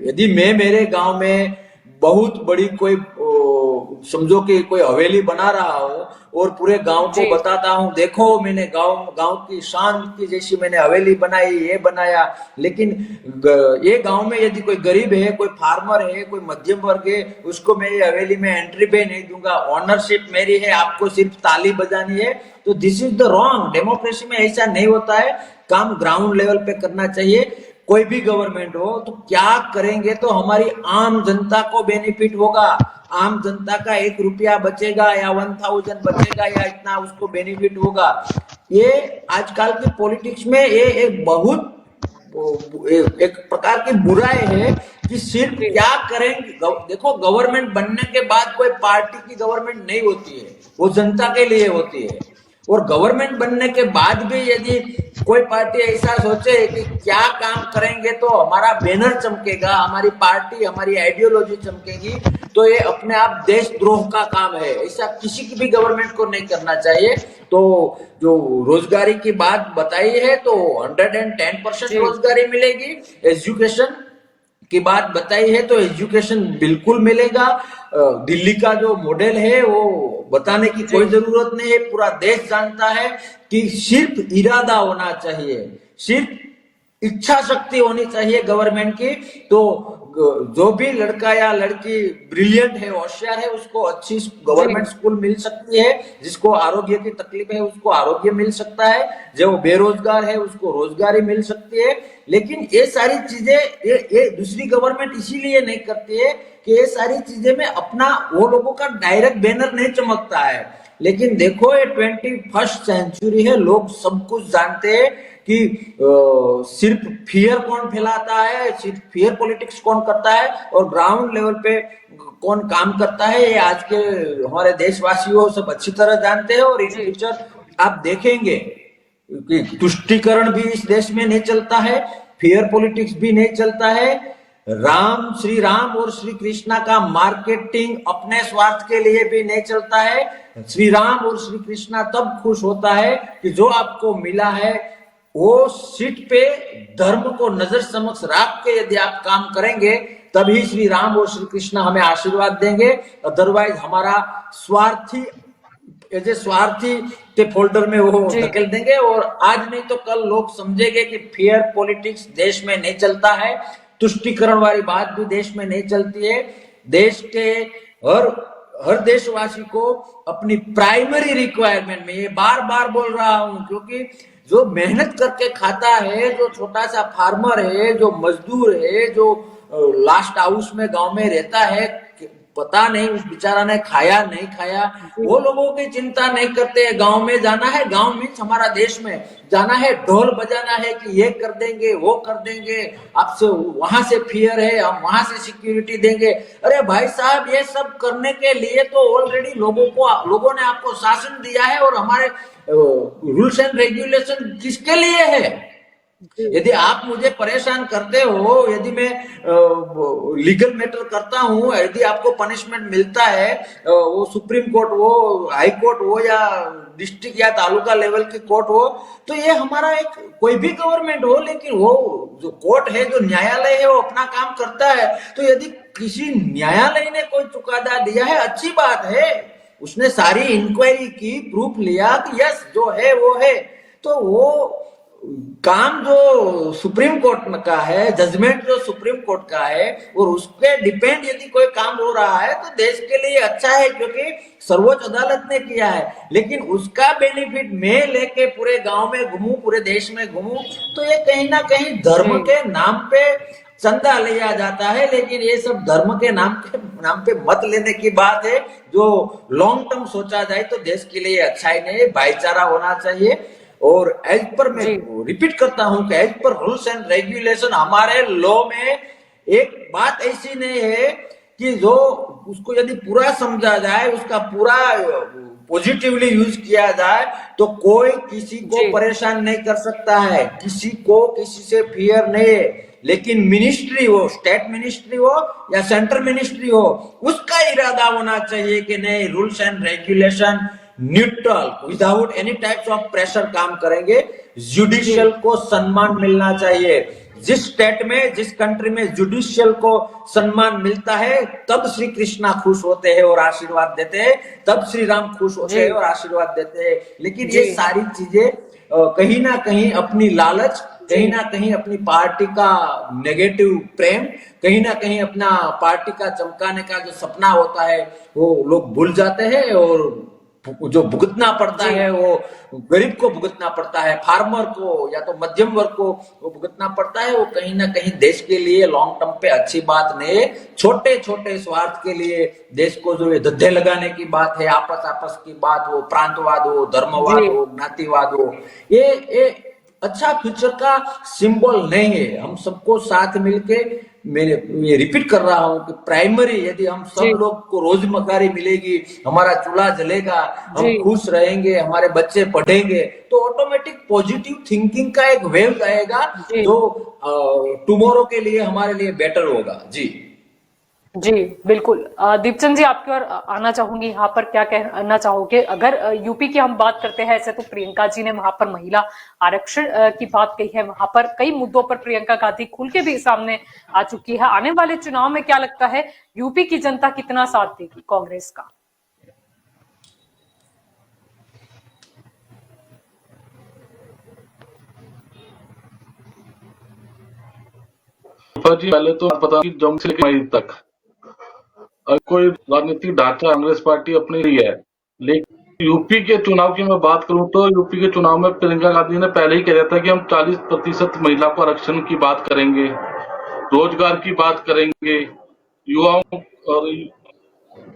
यदि मैं मेरे गांव में बहुत बड़ी कोई समझो कि कोई हवेली बना रहा हो और पूरे गांव को बताता हूं, देखो मैंने गांव की शान की जैसी मैंने हवेली बनाई, ये बनाया, लेकिन ये गांव में यदि कोई गरीब है, कोई फार्मर है, कोई मध्यम वर्ग है, उसको मैं ये हवेली में एंट्री पे नहीं दूंगा, ऑनरशिप मेरी है, आपको सिर्फ ताली बजानी है, तो this is the wrong. Democracy में ऐसा नहीं होता है, काम ग्राउंड लेवल पे करना चाहिए। कोई भी गवर्नमेंट हो तो क्या करेंगे तो हमारी आम जनता को बेनिफिट होगा, आम जनता का 1 रुपया बचेगा या 1000 बचेगा या इतना उसको बेनिफिट होगा। ये आजकल की पॉलिटिक्स में ये एक बहुत एक प्रकार की बुराई है कि सिर्फ क्या करेंगे। देखो, गवर्नमेंट बनने के बाद कोई पार्टी की गवर्नमेंट नहीं होती है, वो जनता के लिए होती है। और गवर्नमेंट बनने के बाद भी यदि कोई पार्टी ऐसा सोचे कि क्या काम करेंगे तो हमारा बैनर चमकेगा, हमारी पार्टी, हमारी आइडियोलॉजी चमकेगी, तो ये अपने आप देशद्रोह का काम है। ऐसा किसी की भी गवर्नमेंट को नहीं करना चाहिए। तो जो रोजगारी की बात बताई है तो 110% रोजगारी मिलेगी। एजुकेशन की बात बताई है तो एजुकेशन बिल्कुल मिलेगा। दिल्ली का जो मॉडल है वो बताने की कोई जरूरत नहीं है, पूरा देश जानता है कि सिर्फ इरादा होना चाहिए, सिर्फ इच्छा शक्ति होनी चाहिए गवर्नमेंट की। तो जो भी लड़का या लड़की ब्रिलियंट है, होशियार है, उसको अच्छी गवर्नमेंट स्कूल मिल सकती है, जिसको आरोग्य की तकलीफ है उसको आरोग्य मिल सकता है, जो बेरोजगार है उसको रोजगारी मिल सकती है। लेकिन ये सारी चीजें ये दूसरी गवर्नमेंट इसीलिए नहीं करती है कि ये सारी चीजें में अपना वो लोगों का डायरेक्ट बैनर नहीं चमकता है। लेकिन देखो, ये 21st सेंचुरी है, लोग सब कुछ जानते हैं कि सिर्फ फियर कौन फैलाता है, सिर्फ फियर पॉलिटिक्स कौन करता है और ग्राउंड लेवल पे कौन काम करता है, ये आज के हमारे देशवासियों सब अच्छी तरह जानते हैं। और इन फ्यूचर आप देखेंगे कि तुष्टीकरण भी इस देश में नहीं चलता है, फियर पॉलिटिक्स भी नहीं चलता है। श्री राम और श्री कृष्णा का मार्केटिंग अपने स्वार्थ के लिए भी नहीं चलता है। श्री राम और श्री कृष्णा तब खुश होता है कि जो आपको मिला है वो सीट पे धर्म को नजर समक्ष रख के यदि आप काम करेंगे तभी श्री राम और श्री कृष्ण हमें आशीर्वाद देंगे। अदरवाइज हमारा स्वार्थी के फोल्डर में वो धकेल देंगे। और आज नहीं तो कल लोग समझेंगे कि फेयर पॉलिटिक्स देश में नहीं चलता है, तुष्टीकरण वाली बात भी देश में नहीं चलती है। देश के हर देशवासी को अपनी प्राइमरी रिक्वायरमेंट में, ये बार बार बोल रहा हूं क्योंकि जो मेहनत करके खाता है, जो छोटा सा फार्मर है, जो मजदूर है, जो लास्ट हाउस में गांव में रहता है, पता नहीं उस बेचारा ने खाया नहीं खाया, वो लोगों की चिंता नहीं करते। गांव में जाना है, गांव में हमारा देश में जाना है, ढोल बजाना है कि ये कर देंगे वो कर देंगे, आपसे वहां से फियर है, हम वहां से सिक्योरिटी देंगे। अरे भाई साहब, ये सब करने के लिए तो ऑलरेडी लोगों ने आपको शासन दिया है। और हमारे रूल्स एंड रेगुलेशन किसके लिए है? यदि आप मुझे परेशान करते हो, यदि मैं लीगल मैटर करता हूं, यदि आपको पनिशमेंट मिलता है, वो सुप्रीम कोर्ट हो, हाई कोर्ट हो या डिस्ट्रिक्ट या तालुका लेवल की कोर्ट हो, तो ये हमारा एक कोई भी गवर्नमेंट हो, लेकिन वो जो कोर्ट है, जो न्यायालय है, वो अपना काम करता है। तो यदि किसी न्यायालय ने कोई चुकादा दिया है, अच्छी बात है, उसने सारी इंक्वायरी की, प्रूफ लिया कि यस जो है वो है, तो वो काम जो सुप्रीम कोर्ट का है, जजमेंट जो सुप्रीम कोर्ट का है, और उसके डिपेंड यदि कोई काम हो रहा है तो देश के लिए अच्छा है क्योंकि सर्वोच्च अदालत ने किया है। लेकिन उसका बेनिफिट मैं लेके पूरे गांव में घूमूं, पूरे देश में घूमूं, तो ये कहीं ना कहीं धर्म के नाम पे चंदा लिया जाता है, लेकिन ये सब धर्म के नाम पे मत लेने की बात है। जो लॉन्ग टर्म सोचा जाए तो देश के लिए अच्छा ही नहीं है, भाईचारा होना चाहिए। और एज पर मैं जी रिपीट करता हूं कि as per rules and regulation हमारे लॉ में एक बात ऐसी नहीं है कि जो उसको यदि पूरा समझा जाए, उसका पूरा पॉजिटिवली यूज किया जाए तो कोई किसी को जी परेशान नहीं कर सकता है, किसी को किसी से फियर नहीं है। लेकिन मिनिस्ट्री हो, स्टेट मिनिस्ट्री हो या सेंट्रल मिनिस्ट्री हो, उसका इरादा होना चाहिए कि नहीं, rules and regulation neutral without any types of pressure काम करेंगे। जी जुडिशियल को सम्मान मिलना चाहिए। जिस स्टेट में, जिस कंट्री में जुडिशियल को सम्मान मिलता है, तब श्री कृष्णा खुश होते हैं और आशीर्वाद देते हैं, तब श्री राम खुश होते जी हैं और आशीर्वाद देते हैं। लेकिन जी ये सारी चीजें कहीं ना कहीं अपनी लालच, जी कहीं ना कहीं अपनी पार्टी का नेगेटिव प्रेम, कहीं ना कहीं अपना पार्टी का चमकाने का जो सपना होता है वो लोग भूल जाते हैं। और जो भुगतना पड़ता जी है वो गरीब को भुगतना पड़ता है, फार्मर को या तो मध्यम वर्ग को वो भुगतना पड़ता है। वो कहीं ना कहीं देश के लिए लॉन्ग टर्म पे अच्छी बात नहीं है। छोटे छोटे स्वार्थ के लिए देश को जो ये धद्दे लगाने की बात है, आपस आपस की बात हो, प्रांतवाद हो, धर्मवाद जी हो, ज्ञातिवाद हो, ये अच्छा फ्यूचर का सिंबल नहीं है। हम सबको साथ मिलके, मैंने ये रिपीट कर रहा हूं कि प्राइमरी, यदि हम जी सब लोग को रोजमर्री मिलेगी, हमारा चूल्हा जलेगा, जी हम खुश रहेंगे, हमारे बच्चे पढ़ेंगे, तो ऑटोमेटिक पॉजिटिव थिंकिंग का एक वेव आएगा जी जो टुमारो के लिए हमारे लिए बेटर होगा। जी जी बिल्कुल। दीपचंद जी, आपकी ओर आना चाहूंगी। यहाँ पर क्या कहना चाहोगे? अगर यूपी की हम बात करते हैं, ऐसे तो प्रियंका जी ने वहां पर महिला आरक्षण की बात कही है, वहां पर कई मुद्दों पर प्रियंका गांधी खुल के भी सामने आ चुकी है। आने वाले चुनाव में क्या लगता है, यूपी की जनता कितना साथ देगी कांग्रेस का? जी, पहले तो पता कि जम्मू से लेकर मई तक कोई राजनीतिक ढांचा कांग्रेस पार्टी अपनी रही है। लेकिन यूपी के चुनाव की मैं बात करूं तो यूपी के चुनाव में प्रियंका गांधी ने पहले ही कह दिया था कि हम 40% महिला को आरक्षण की बात करेंगे, रोजगार की बात करेंगे, युवाओं और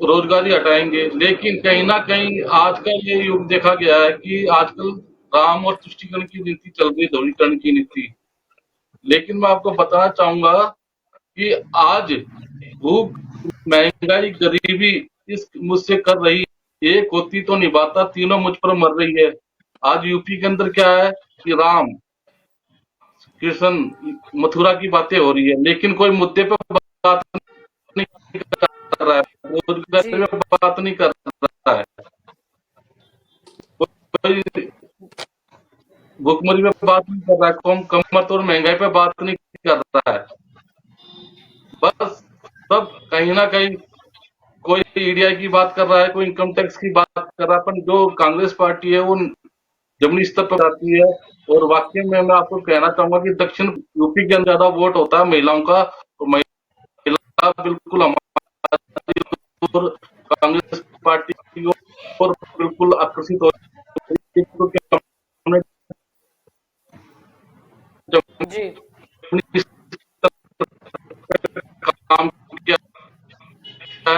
रोजगारी हटाएंगे। लेकिन कहीं ना कहीं आजकल ये युग देखा गया है कि आजकल राम और तुष्टीकरण की नीति चल रही, ध्रुवीकरण की नीति। लेकिन मैं आपको बताना चाहूंगा कि आज भूख, महंगाई, गरीबी इस मुझसे कर रही, एक होती तो निभाता, तीनों मुझ पर मर रही है। आज यूपी के अंदर क्या है कि राम, कृष्ण, मथुरा की बातें हो रही है, लेकिन कोई मुद्दे पे बात नहीं कर रहा है, जी रोजगार पे बात नहीं कर रहा है, कोई भुखमरी पे बात नहीं कर रहा है, कम कमत और महंगाई पे बात नहीं कर रहा है। बस सब कहीं ना कहीं कोई ईडीआई की बात कर रहा है, कोई इनकम टैक्स की बात कर रहा है, पर जो कांग्रेस पार्टी है वो जमीनी स्तर पर जाती है। और वाकई में मैं आपको कहना चाहूंगा कि दक्षिण यूपी के अंदर ज्यादा वोट होता है महिलाओं का, और महिला बिल्कुल हमारी और कांग्रेस पार्टी की ओर बिल्कुल आकर्षित हो रही है, क्योंकि हमने जी जमीनी स्तर पर काम किया है,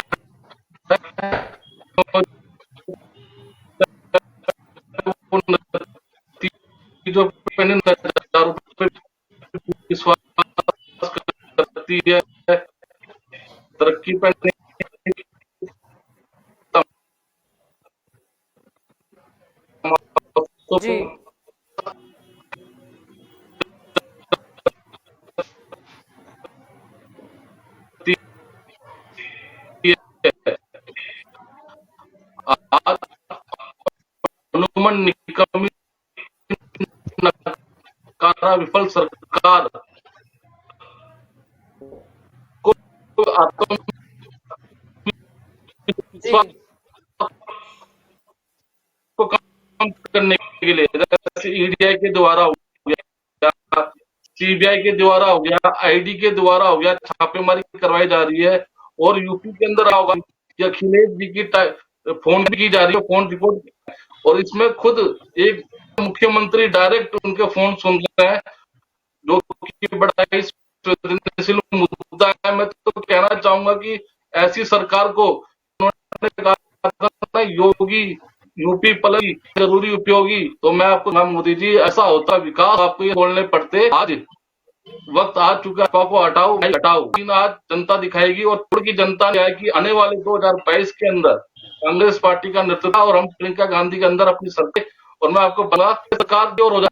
तो वो नतीजों पे नहीं, नजारों पे विश्वास करती है, तरक्की पे नहीं, तमाशों जी पे है। आज हनुमान निकम्मी, नकारा विफल सरकार को जी आत्मविश्वास को कम करने के लिए, जैसे ईडीआई के द्वारा हो गया, सीबीआई के द्वारा हो गया, आईडी के द्वारा हो गया, छापेमारी करवाई जा रही है। और यूपी के अंदर होगा कि अखिलेश जी की फोन भी की जा रही है, फोन रिकॉर्ड, और इसमें खुद एक मुख्यमंत्री डायरेक्ट उनके फोन सुन रहे हैं, जो कि बड़ा संवेदनशील मुद्दा है। मैं तो कहना चाहूंगा कि ऐसी सरकार को उन्होंने कहा था ना, योगी यूपी पलटी जरूरी उपयोगी, तो मैं आपको मोदी जी ऐसा होता विकास आपको ये बोलने पड़ते। आज वक्त आ चुका है, को हटाओ नहीं हटाओ, लेकिन आज जनता दिखाएगी। और थोड़ी की जनता ने है कि आने वाले 2022 के अंदर कांग्रेस पार्टी का नेतृत्व और हम प्रियंका गांधी के अंदर अपनी सरकार, और मैं आपको बता सरकार जो रोजाना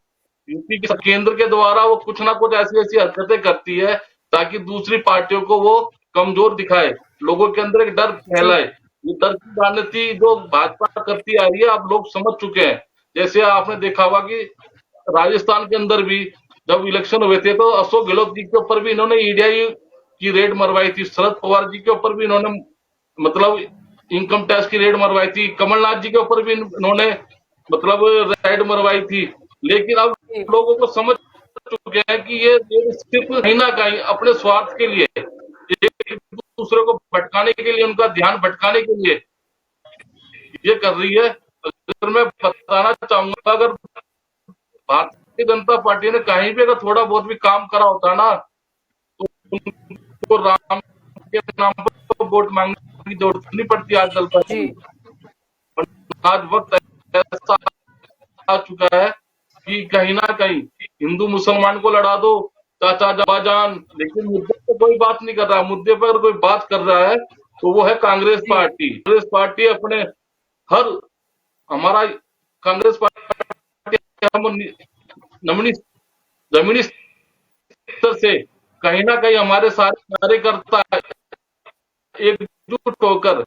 यूपी के केंद्र के द्वारा वो कुछ ना कुछ ऐसी ऐसी हरकतें करती है ताकि दूसरी पार्टियों को वो कमजोर दिखाए, लोगों के अंदर एक डर फैलाए। ये डर की राजनीति जो भाजपा करती आ रही है अब लोग समझ चुके हैं। जैसे आपने देखा होगा कि राजस्थान के अंदर भी जब इलेक्शन हुए थे तो अशोक गहलोत जी के ऊपर भी इन्होंने ईडीआई की रेड मरवाई थी, शरद पवार जी के ऊपर भी इन्होंने मतलब इनकम टैक्स की रेड मरवाई थी, कमलनाथ जी के ऊपर भी इन्होंने मतलब रेड मरवाई थी। लेकिन अब लोगों को समझ चुके हैं कि ये सिर्फ कहीं ना कहीं अपने स्वार्थ के लिए, एक दूसरे को भटकाने के लिए, उनका ध्यान भटकाने के लिए ये कर रही है। अगर मैं बताना चाहूंगा, अगर भारतीय जनता पार्टी ने कहीं भी अगर थोड़ा बहुत भी काम करा होता ना तो उनको राम के नाम पर वोट मांगने की जरूरत नहीं पड़ती आज दल पर। आज वक्त ऐसा आ चुका है कि कहीं ना कहीं हिंदू मुसलमान को लड़ा दो, चाचा जान, लेकिन मुद्दे पर कोई बात नहीं कर रहा। मुद्दे पर कोई बात कर रहा है तो वो है कांग्रेस पार्टी। कांग्रेस पार्टी अपने हर हमारा कांग्रेस पार्टी हम जमीनी स्तर से कहीं ना कहीं हमारे सारे कार्यकर्ता एकजुट होकर,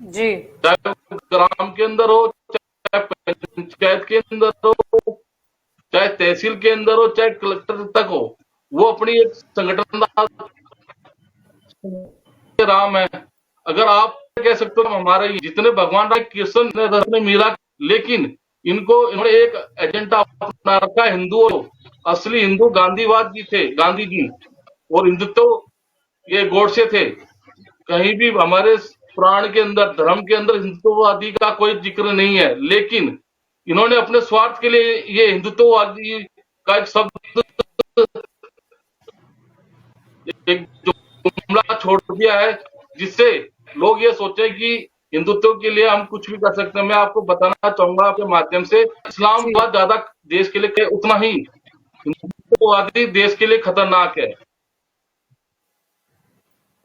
जी, चाहे ग्राम के अंदर हो, चाहे पंचायत के अंदर हो, चाहे तहसील के अंदर हो, चाहे कलेक्टर तक हो, वो अपनी एक संगठन राम है। अगर आप कह सकते हो हमारे जितने भगवान राम कृष्ण ने मीरा, लेकिन इन्होंने एक एजेंडा अपना रखा है हिंदू। असली हिंदू गांधीवाद जी थे, गांधी जी, और हिंदुत्व ये गोडसे थे। कहीं भी हमारे पुराण के अंदर, धर्म के अंदर हिंदुत्ववादी का कोई जिक्र नहीं है, लेकिन इन्होंने अपने स्वार्थ के लिए ये हिंदुत्ववादी का एक शब्द, एक जुमला छोड़ दिया है जिससे लोग ये सोचे कि हिंदुत्व के लिए हम कुछ भी कर सकते हैं। मैं आपको बताना चाहूंगा आपके माध्यम से, इस्लामवाद ज्यादा देश के लिए उतना ही हिंदुत्ववादी देश के लिए खतरनाक है।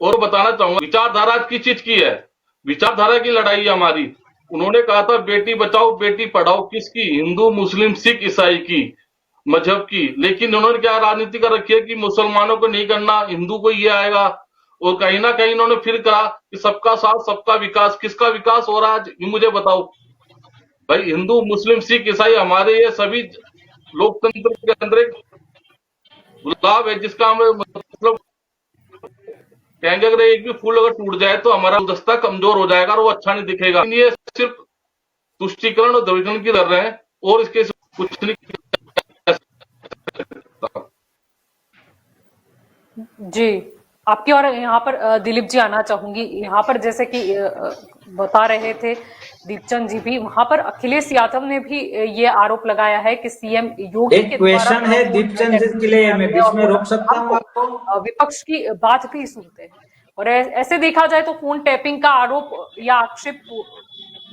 और बताना चाहूंगा विचारधारा किस चीज की है, विचारधारा की लड़ाई है हमारी। उन्होंने कहा था बेटी बचाओ बेटी पढ़ाओ, किसकी? हिंदू मुस्लिम सिख ईसाई की, मजहब की। लेकिन उन्होंने क्या राजनीति कर रखी है कि मुसलमानों को नहीं करना, हिंदू को ये आएगा। और कहीं ना कहीं इन्होंने फिर कहा कि सबका साथ सबका विकास। किसका विकास हो रहा है ये मुझे बताओ भाई? हिंदू मुस्लिम सिख ईसाई हमारे ये सभी लोकतंत्र के अंदर एक गुलाब है जिसका हम मतलब कहेंगे अगर एक भी फूल अगर टूट जाए तो हमारा गुलदस्ता कमजोर हो जाएगा और वो अच्छा नहीं दिखेगा। ये सिर्फ तुष्टीकरण और ध्रुवीकरण की कर रहे हैं और इसके कुछ नहीं। जी, आपकी और यहाँ पर दिलीप जी आना चाहूंगी। यहाँ पर जैसे कि बता रहे थे दीपचंद जी भी, वहां पर अखिलेश यादव ने भी ये आरोप लगाया है कि सीएम योगी एक के क्वेश्चन है दीपचंद जी के लिए, मैं बीच में रोक सकता हूँ आपको? विपक्ष की बात भी सुनते हैं। और ऐसे देखा जाए तो फोन टैपिंग का आरोप या आक्षेप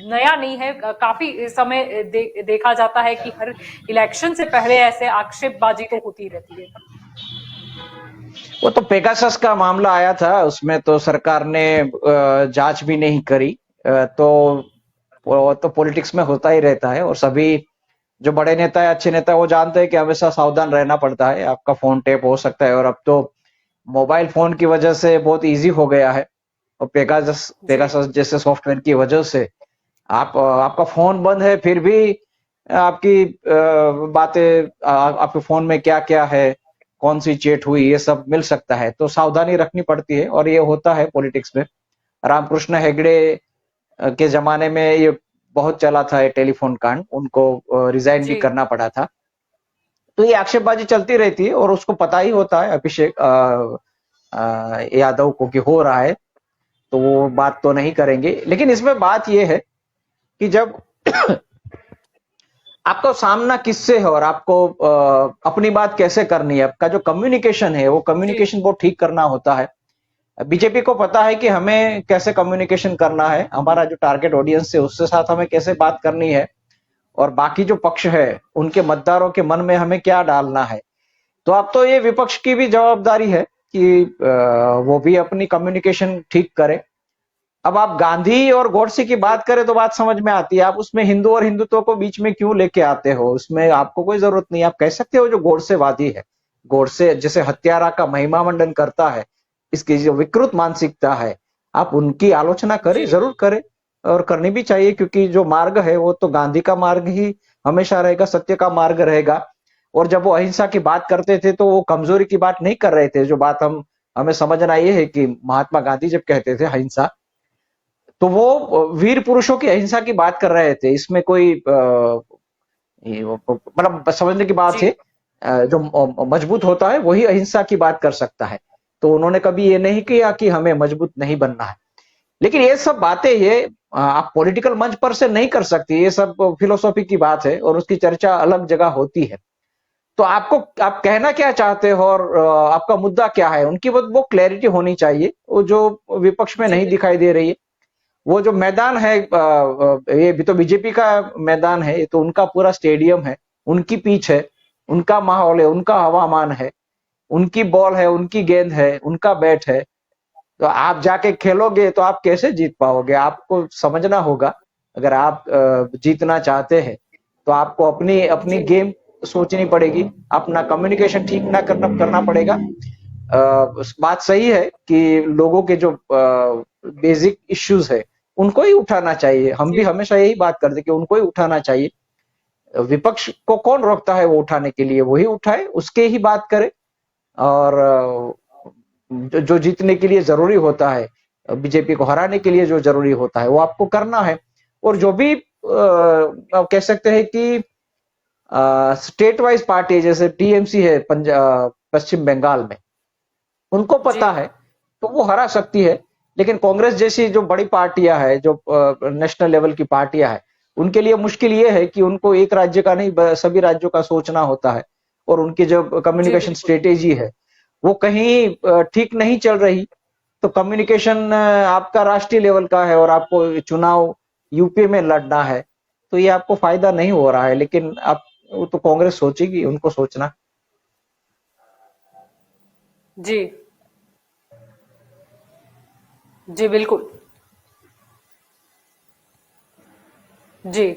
नया नहीं है, काफी समय देखा जाता है कि हर इलेक्शन से पहले ऐसे आक्षेपबाजी तो होती रहती है। वो तो पेगासस का मामला आया था, उसमें तो सरकार ने जांच भी नहीं करी। तो वो तो पॉलिटिक्स में होता ही रहता है और सभी जो बड़े नेता है, अच्छे नेता, वो जानते हैं कि हमेशा सावधान रहना पड़ता है। आपका फोन टैप हो सकता है और अब तो मोबाइल फोन की वजह से बहुत इजी हो गया है और पेगासस जैसे सॉफ्टवेयर की वजह से आपका फोन बंद है फिर भी आपकी बातें, आपके फोन में क्या क्या है, कौन सी चैट हुई, ये सब मिल सकता है। तो सावधानी रखनी पड़ती है और ये होता है पॉलिटिक्स में। रामकृष्ण हेगड़े के जमाने में ये बहुत चला था, ये टेलीफोन कांड, उनको रिजाइन भी करना पड़ा था। तो ये आक्षेपबाजी चलती रहती है और उसको पता ही होता है अभिषेक यादव को कि हो रहा है, तो वो बात तो नहीं करेंगे। लेकिन इसमें बात ये है कि जब आपको सामना किससे है और आपको अपनी बात कैसे करनी है, आपका जो कम्युनिकेशन है वो कम्युनिकेशन बहुत ठीक करना होता है। बीजेपी को पता है कि हमें कैसे कम्युनिकेशन करना है, हमारा जो टारगेट ऑडियंस है उसके साथ हमें कैसे बात करनी है, और बाकी जो पक्ष है उनके मतदारों के मन में हमें क्या डालना है। तो अब तो ये विपक्ष की भी जवाबदारी है कि वो भी अपनी कम्युनिकेशन ठीक करे। अब आप गांधी और गोडसे की बात करें तो बात समझ में आती है, आप उसमें हिंदू और हिंदुत्व को बीच में क्यों लेके आते हो, उसमें आपको कोई जरूरत नहीं। आप कह सकते हो जो गोडसेवादी है, गोडसे जैसे हत्यारा का महिमा मंडन करता है, इसकी जो विकृत मानसिकता है, आप उनकी आलोचना करें, जरूर करें, और करनी भी चाहिए, क्योंकि जो मार्ग है वो तो गांधी का मार्ग ही हमेशा रहेगा, सत्य का मार्ग रहेगा। और जब वो अहिंसा की बात करते थे तो वो कमजोरी की बात नहीं कर रहे थे। जो बात हमें समझना ये है कि महात्मा गांधी जब कहते थे अहिंसा, तो वो वीर पुरुषों की अहिंसा की बात कर रहे थे। इसमें कोई मतलब समझने की बात जी। है, जो मजबूत होता है वही अहिंसा की बात कर सकता है। तो उन्होंने कभी ये नहीं किया कि हमें मजबूत नहीं बनना है। लेकिन ये सब बातें ये आप पॉलिटिकल मंच पर से नहीं कर सकती, ये सब फिलोसॉफी की बात है और उसकी चर्चा अलग जगह होती है। तो आप कहना क्या चाहते हो और आपका मुद्दा क्या है, उनकी वो क्लैरिटी होनी चाहिए, वो जो विपक्ष में जी नहीं दिखाई दे रही है। वो जो मैदान है, ये भी तो बीजेपी का मैदान है, ये तो उनका पूरा स्टेडियम है, उनकी पिच है, उनका माहौल है, उनका हवामान है, उनकी बॉल है, उनकी गेंद है, उनका बैट है। तो आप जाके खेलोगे तो आप कैसे जीत पाओगे, आपको समझना होगा। अगर आप जीतना चाहते हैं तो आपको अपनी अपनी जी गेम सोचनी पड़ेगी, अपना कम्युनिकेशन ठीक ना करना पड़ेगा। बात सही है कि लोगों के जो बेसिक इश्यूज है उनको ही उठाना चाहिए। हम भी जी हमेशा यही बात करते कि उनको ही उठाना चाहिए। विपक्ष को कौन रोकता है वो उठाने के लिए, वही उठाए, उसके ही बात करे। और जो जीतने के लिए जरूरी होता है, बीजेपी को हराने के लिए जो जरूरी होता है वो आपको करना है। और जो भी आप कह सकते हैं कि स्टेट वाइज पार्टी जैसे टीएमसी है पश्चिम बंगाल में, उनको जी पता है तो वो हरा सकती है। लेकिन कांग्रेस जैसी जो बड़ी पार्टियां है, जो नेशनल लेवल की पार्टियां है, उनके लिए मुश्किल ये है कि उनको एक राज्य का नहीं सभी राज्यों का सोचना होता है। और उनकी जो जी कम्युनिकेशन बिल्कुल। स्ट्रेटेजी है वो कहीं ठीक नहीं चल रही। तो कम्युनिकेशन आपका राष्ट्रीय लेवल का है और आपको चुनाव यूपी में लड़ना है, तो ये आपको फायदा नहीं हो रहा है। लेकिन आप वो तो कांग्रेस सोचेगी, उनको सोचना। जी जी बिल्कुल। जी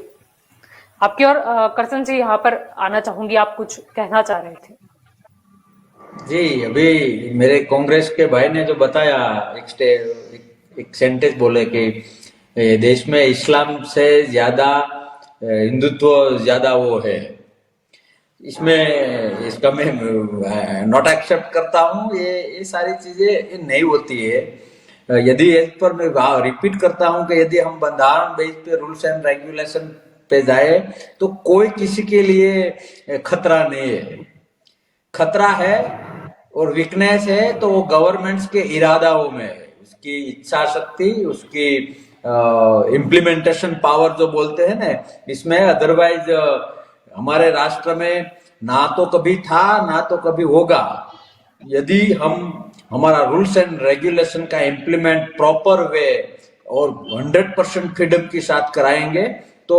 आपकी और करसन जी यहाँ पर आना चाहूंगी, आप कुछ कहना चाह रहे थे। जी, अभी मेरे कांग्रेस के भाई ने जो बताया, एक सेंटेंस बोले कि देश में इस्लाम से ज्यादा हिंदुत्व ज्यादा वो है। इसका मैं नॉट एक्सेप्ट करता हूँ। ये सारी चीजें ये नहीं होती है। यदि इस पर मैं रिपीट करता हूँ कि यदि हम बंधारण बेस पे रूल्स एंड रेगुलेशन पे जाए तो कोई किसी के लिए खतरा नहीं है। खतरा है और वीकनेस है तो वो गवर्नमेंट्स के इरादाओं में है, उसकी इच्छा शक्ति, उसकी इम्प्लीमेंटेशन पावर जो बोलते हैं ना, इसमें। अदरवाइज हमारे राष्ट्र में ना तो कभी था ना तो कभी होगा। यदि हम हमारा रूल्स एंड रेगुलेशन का इम्प्लीमेंट प्रॉपर वे और 100% फ्रीडम के साथ कराएंगे तो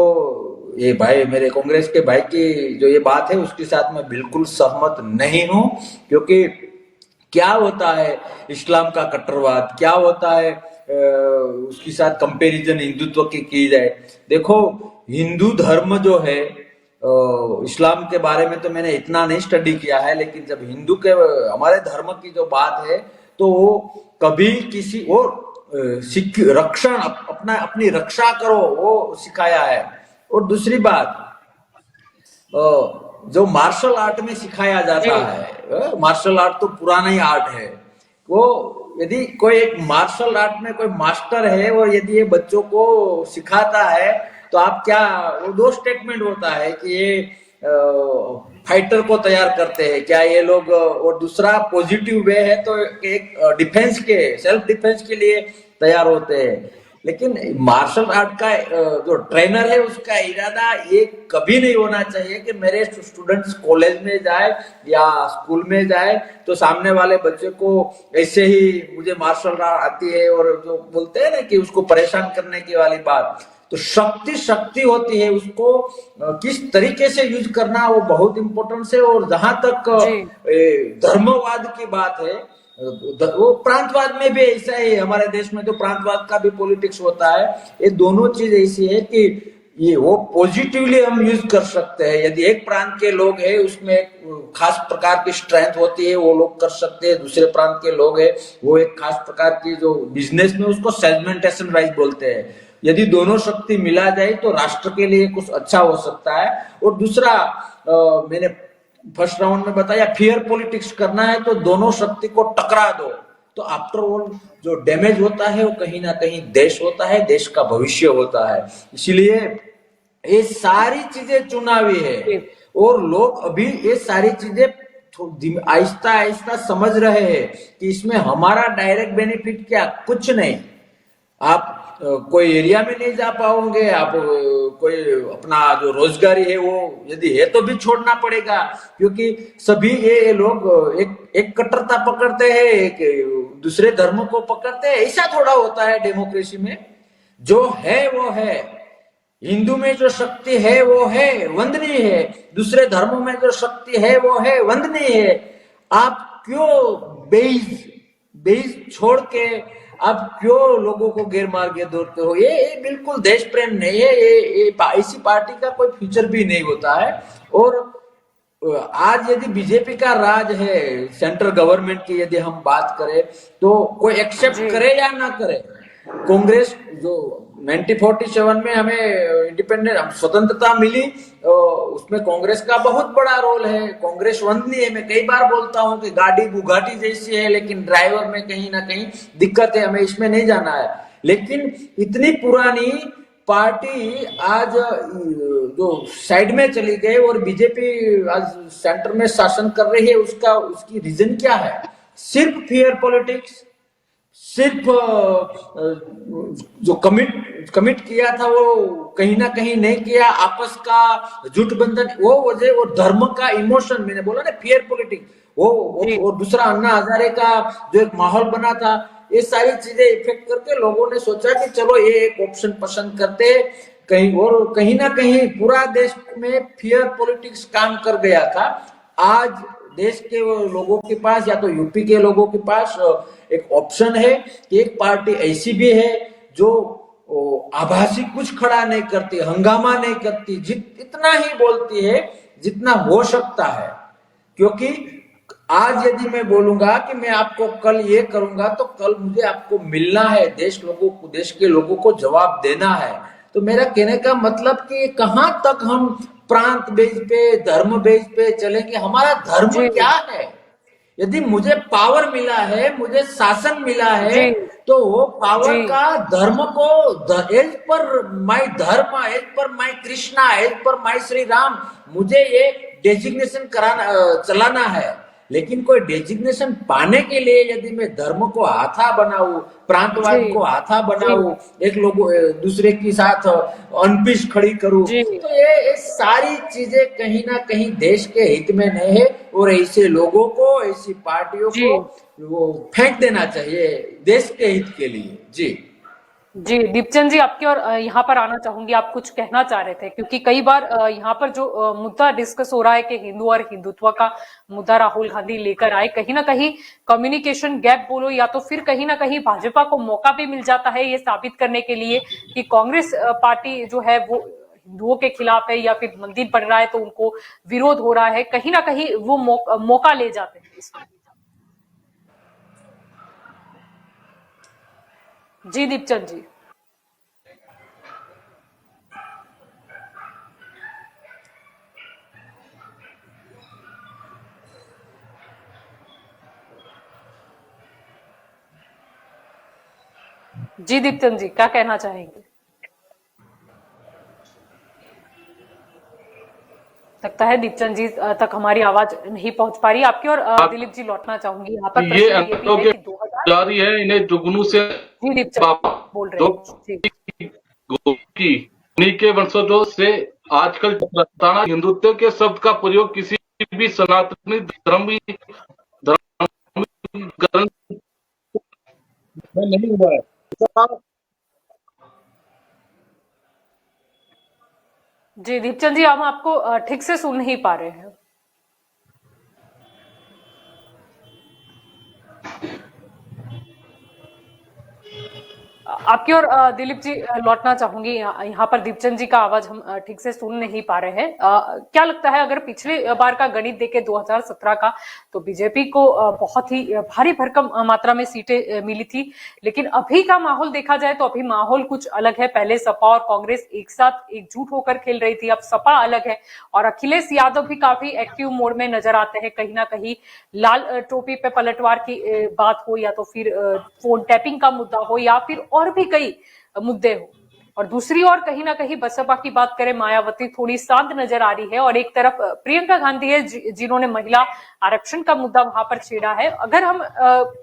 ये भाई मेरे कांग्रेस के भाई की जो ये बात है उसके साथ मैं बिल्कुल सहमत नहीं हूं। क्योंकि क्या होता है इस्लाम का कट्टरवाद, क्या होता है उसके साथ कंपैरिजन हिंदुत्व की जाए। देखो, हिंदू धर्म जो है, इस्लाम के बारे में तो मैंने इतना नहीं स्टडी किया है, लेकिन जब हिंदू के हमारे धर्म की जो बात है तो वो कभी किसी और रक्षण अपनी रक्षा करो वो सिखाया है। और दूसरी बात, जो मार्शल आर्ट में सिखाया जी जाता है, मार्शल आर्ट तो पुराना ही आर्ट है। वो यदि कोई एक मार्शल आर्ट में कोई मास्टर है और यदि ये बच्चों को सिखाता है तो आप क्या, वो दो स्टेटमेंट होता है कि ये फाइटर को तैयार करते हैं क्या ये लोग, और दूसरा पॉजिटिव वे है तो एक डिफेंस के, सेल्फ डिफेंस के लिए तैयार होते हैं। लेकिन मार्शल आर्ट का जो ट्रेनर है उसका इरादा ये कभी नहीं होना चाहिए कि मेरे स्टूडेंट्स कॉलेज में जाए या स्कूल में जाए तो सामने वाले बच्चे को ऐसे ही मुझे मार्शल आर्ट आती है और जो बोलते हैं ना कि उसको परेशान करने की वाली बात। तो शक्ति होती है, उसको किस तरीके से यूज करना वो बहुत इंपॉर्टेंट है। और जहां तक धर्मवाद की बात है, वो प्रांतवाद में भी ऐसा ही है। हमारे देश में तो प्रांतवाद का भी पॉलिटिक्स होता है। ये दोनों चीज ऐसी है कि ये वो पॉजिटिवली हम यूज कर सकते हैं। यदि एक प्रांत के लोग हैं उसमें एक खास प्रकार की स्ट्रेंथ होती है, वो लोग कर सकते हैं। दूसरे प्रांत के लोग हैं वो एक खास प्रकार की जो बिजनेस में उसको सेगमेंटेशन वाइज बोलते हैं। यदि दोनों शक्ति मिला जाए तो राष्ट्र के लिए कुछ अच्छा हो सकता है। और दूसरा मैंने फर्स्ट राउंड में बताया, फियर पॉलिटिक्स करना है तो दोनों शक्ति को टकरा दो, तो आफ्टर ऑल जो डैमेज होता है वो कहीं ना कहीं देश होता है, देश का भविष्य होता है। इसलिए ये सारी चीजें चुनावी है और लोग अभी ये सारी चीजें आहिस्ता आहिस्ता समझ रहे हैं कि इसमें हमारा डायरेक्ट बेनिफिट क्या, कुछ नहीं। आप कोई एरिया में नहीं जा पाओगे, आप कोई अपना जो रोजगारी है वो यदि है तो भी छोड़ना पड़ेगा, क्योंकि सभी ये लोग एक कट्टरता पकड़ते हैं, एक दूसरे धर्म को पकड़ते हैं। ऐसा थोड़ा होता है डेमोक्रेसी में। जो है वो है। हिंदू में जो शक्ति है वो है, वंदनीय है। दूसरे धर्मों में जो शक्ति है वो है, वंदनीय है। आप क्यों बेइज छोड़ के आप क्यों लोगों को गैर मार्गे दौड़ते हो? ये बिल्कुल देश प्रेम नहीं है। ये ऐसी पार्टी का कोई फ्यूचर भी नहीं होता है। और आज यदि बीजेपी का राज है, सेंट्रल गवर्नमेंट की यदि हम बात करें तो कोई एक्सेप्ट करे या ना करे, कांग्रेस जो 1947 में हमें इंडिपेंडेंट स्वतंत्रता मिली, उसमें कांग्रेस का बहुत बड़ा रोल है। कांग्रेस वंदनीय है। मैं कई बार बोलता हूं कि गाड़ी बुगाटी जैसी है, लेकिन ड्राइवर में कहीं ना कहीं दिक्कत है, हमें इसमें नहीं जाना है। लेकिन इतनी पुरानी पार्टी आज जो साइड में चली गई और बीजेपी आज सेंटर में शासन कर रही है, उसकी रीजन क्या है? सिर्फ फियर पॉलिटिक्स, सिर्फ जो कमिट किया था वो कहीं ना कहीं नहीं किया, आपस का जुटबंधन, वो वजह, और धर्म का इमोशन, मैंने बोला ना फियर पॉलिटिक्स, वो और दूसरा अन्ना हजारे का जो एक माहौल बना था, ये सारी चीजें इफेक्ट करके लोगों ने सोचा कि चलो ये एक ऑप्शन पसंद करते कहीं, और कहीं ना कहीं पूरा देश में फियर पॉलिटिक्स काम कर गया था। आज देश के लोगों के पास या तो यूपी के लोगों के पास एक ऑप्शन है कि एक पार्टी ऐसी भी है जो आभासी कुछ खड़ा नहीं करती, हंगामा नहीं करती, इतना ही बोलती है जितना हो सकता है। क्योंकि आज यदि मैं बोलूंगा कि मैं आपको कल ये करूंगा तो कल मुझे आपको मिलना है, देश के लोगों को जवाब देना है। तो मेरा कहने का मतलब कि कहां तक हम प्रांत बेस पे, धर्म बेस पे चलेंगे? हमारा धर्म क्या है? यदि मुझे पावर मिला है, मुझे शासन मिला है, तो वो पावर का धर्म को as per my dharma, as per my Krishna, as per my Shri Ram, मुझे ये डेजिग्नेशन चलाना है। लेकिन कोई डेजिग्नेशन पाने के लिए यदि मैं धर्म को हाथा बनाऊं, प्रांतवाद को हाथा बनाऊं, एक लोग दूसरे के साथ अनपीस खड़ी करूं, तो ये सारी चीजें कहीं ना कहीं देश के हित में नहीं है। और ऐसे लोगों को, ऐसी पार्टियों को वो फेंक देना चाहिए देश के हित के लिए। जी दीपचंद जी, आपकी और यहाँ पर आना चाहूंगी। आप कुछ कहना चाह रहे थे, क्योंकि कई बार यहाँ पर जो मुद्दा डिस्कस हो रहा है कि हिंदू और हिंदुत्व का मुद्दा राहुल गांधी लेकर आए, कहीं ना कहीं कम्युनिकेशन गैप बोलो या तो फिर कहीं ना कहीं भाजपा को मौका भी मिल जाता है ये साबित करने के लिए कि कांग्रेस पार्टी जो है वो हिंदुओं के खिलाफ है या फिर मंदिर बन रहा है तो उनको विरोध हो रहा है। कहीं ना कहीं वो मौका ले जाते हैं इसमें। जी दीपचंद जी। जी दीपचंद जी, क्या कहना चाहेंगे? लगता है दीपचंद जी तक हमारी आवाज नहीं पहुंच पा रही। आपकी और दिलीप जी लौटना चाहूंगी। यहाँ पर प्रश्न ये भी है कि 2000 जारी है, इन्हें जुगनू से जी दीपचंद बोल रहे जो हैं जी। की उन्हीं के वंशजों से आजकल प्रताड़ना हिंदुत्व के शब्द का प्रयोग किसी भी सनातनी ग्रंथ में नहीं हुआ है। जी दीपचंद जी, हम आपको ठीक से सुन नहीं पा रहे हैं। आपकी और दिलीप जी लौटना चाहूंगी। यहाँ पर दीपचंद जी का आवाज हम ठीक से सुन नहीं पा रहे हैं। क्या लगता है, अगर पिछले बार का गणित देखें 2017 का, तो बीजेपी को बहुत ही भारी भरकम मात्रा में सीटें मिली थी, लेकिन अभी का माहौल देखा जाए तो अभी माहौल कुछ अलग है। पहले सपा और कांग्रेस एक साथ एकजुट होकर खेल रही थी, अब सपा अलग है और अखिलेश यादव भी काफी एक्टिव मोड में नजर आते हैं। कहीं ना कहीं लाल टोपी पे पलटवार की बात हो, या तो फिर फोन टैपिंग का मुद्दा हो, या फिर और भी कई मुद्दे हो। और दूसरी ओर कहीं ना कहीं बसपा की बात करें, मायावती थोड़ी शांत नजर आ रही है, और एक तरफ प्रियंका गांधी है जिन्होंने महिला आरक्षण का मुद्दा वहां पर छेड़ा है। अगर हम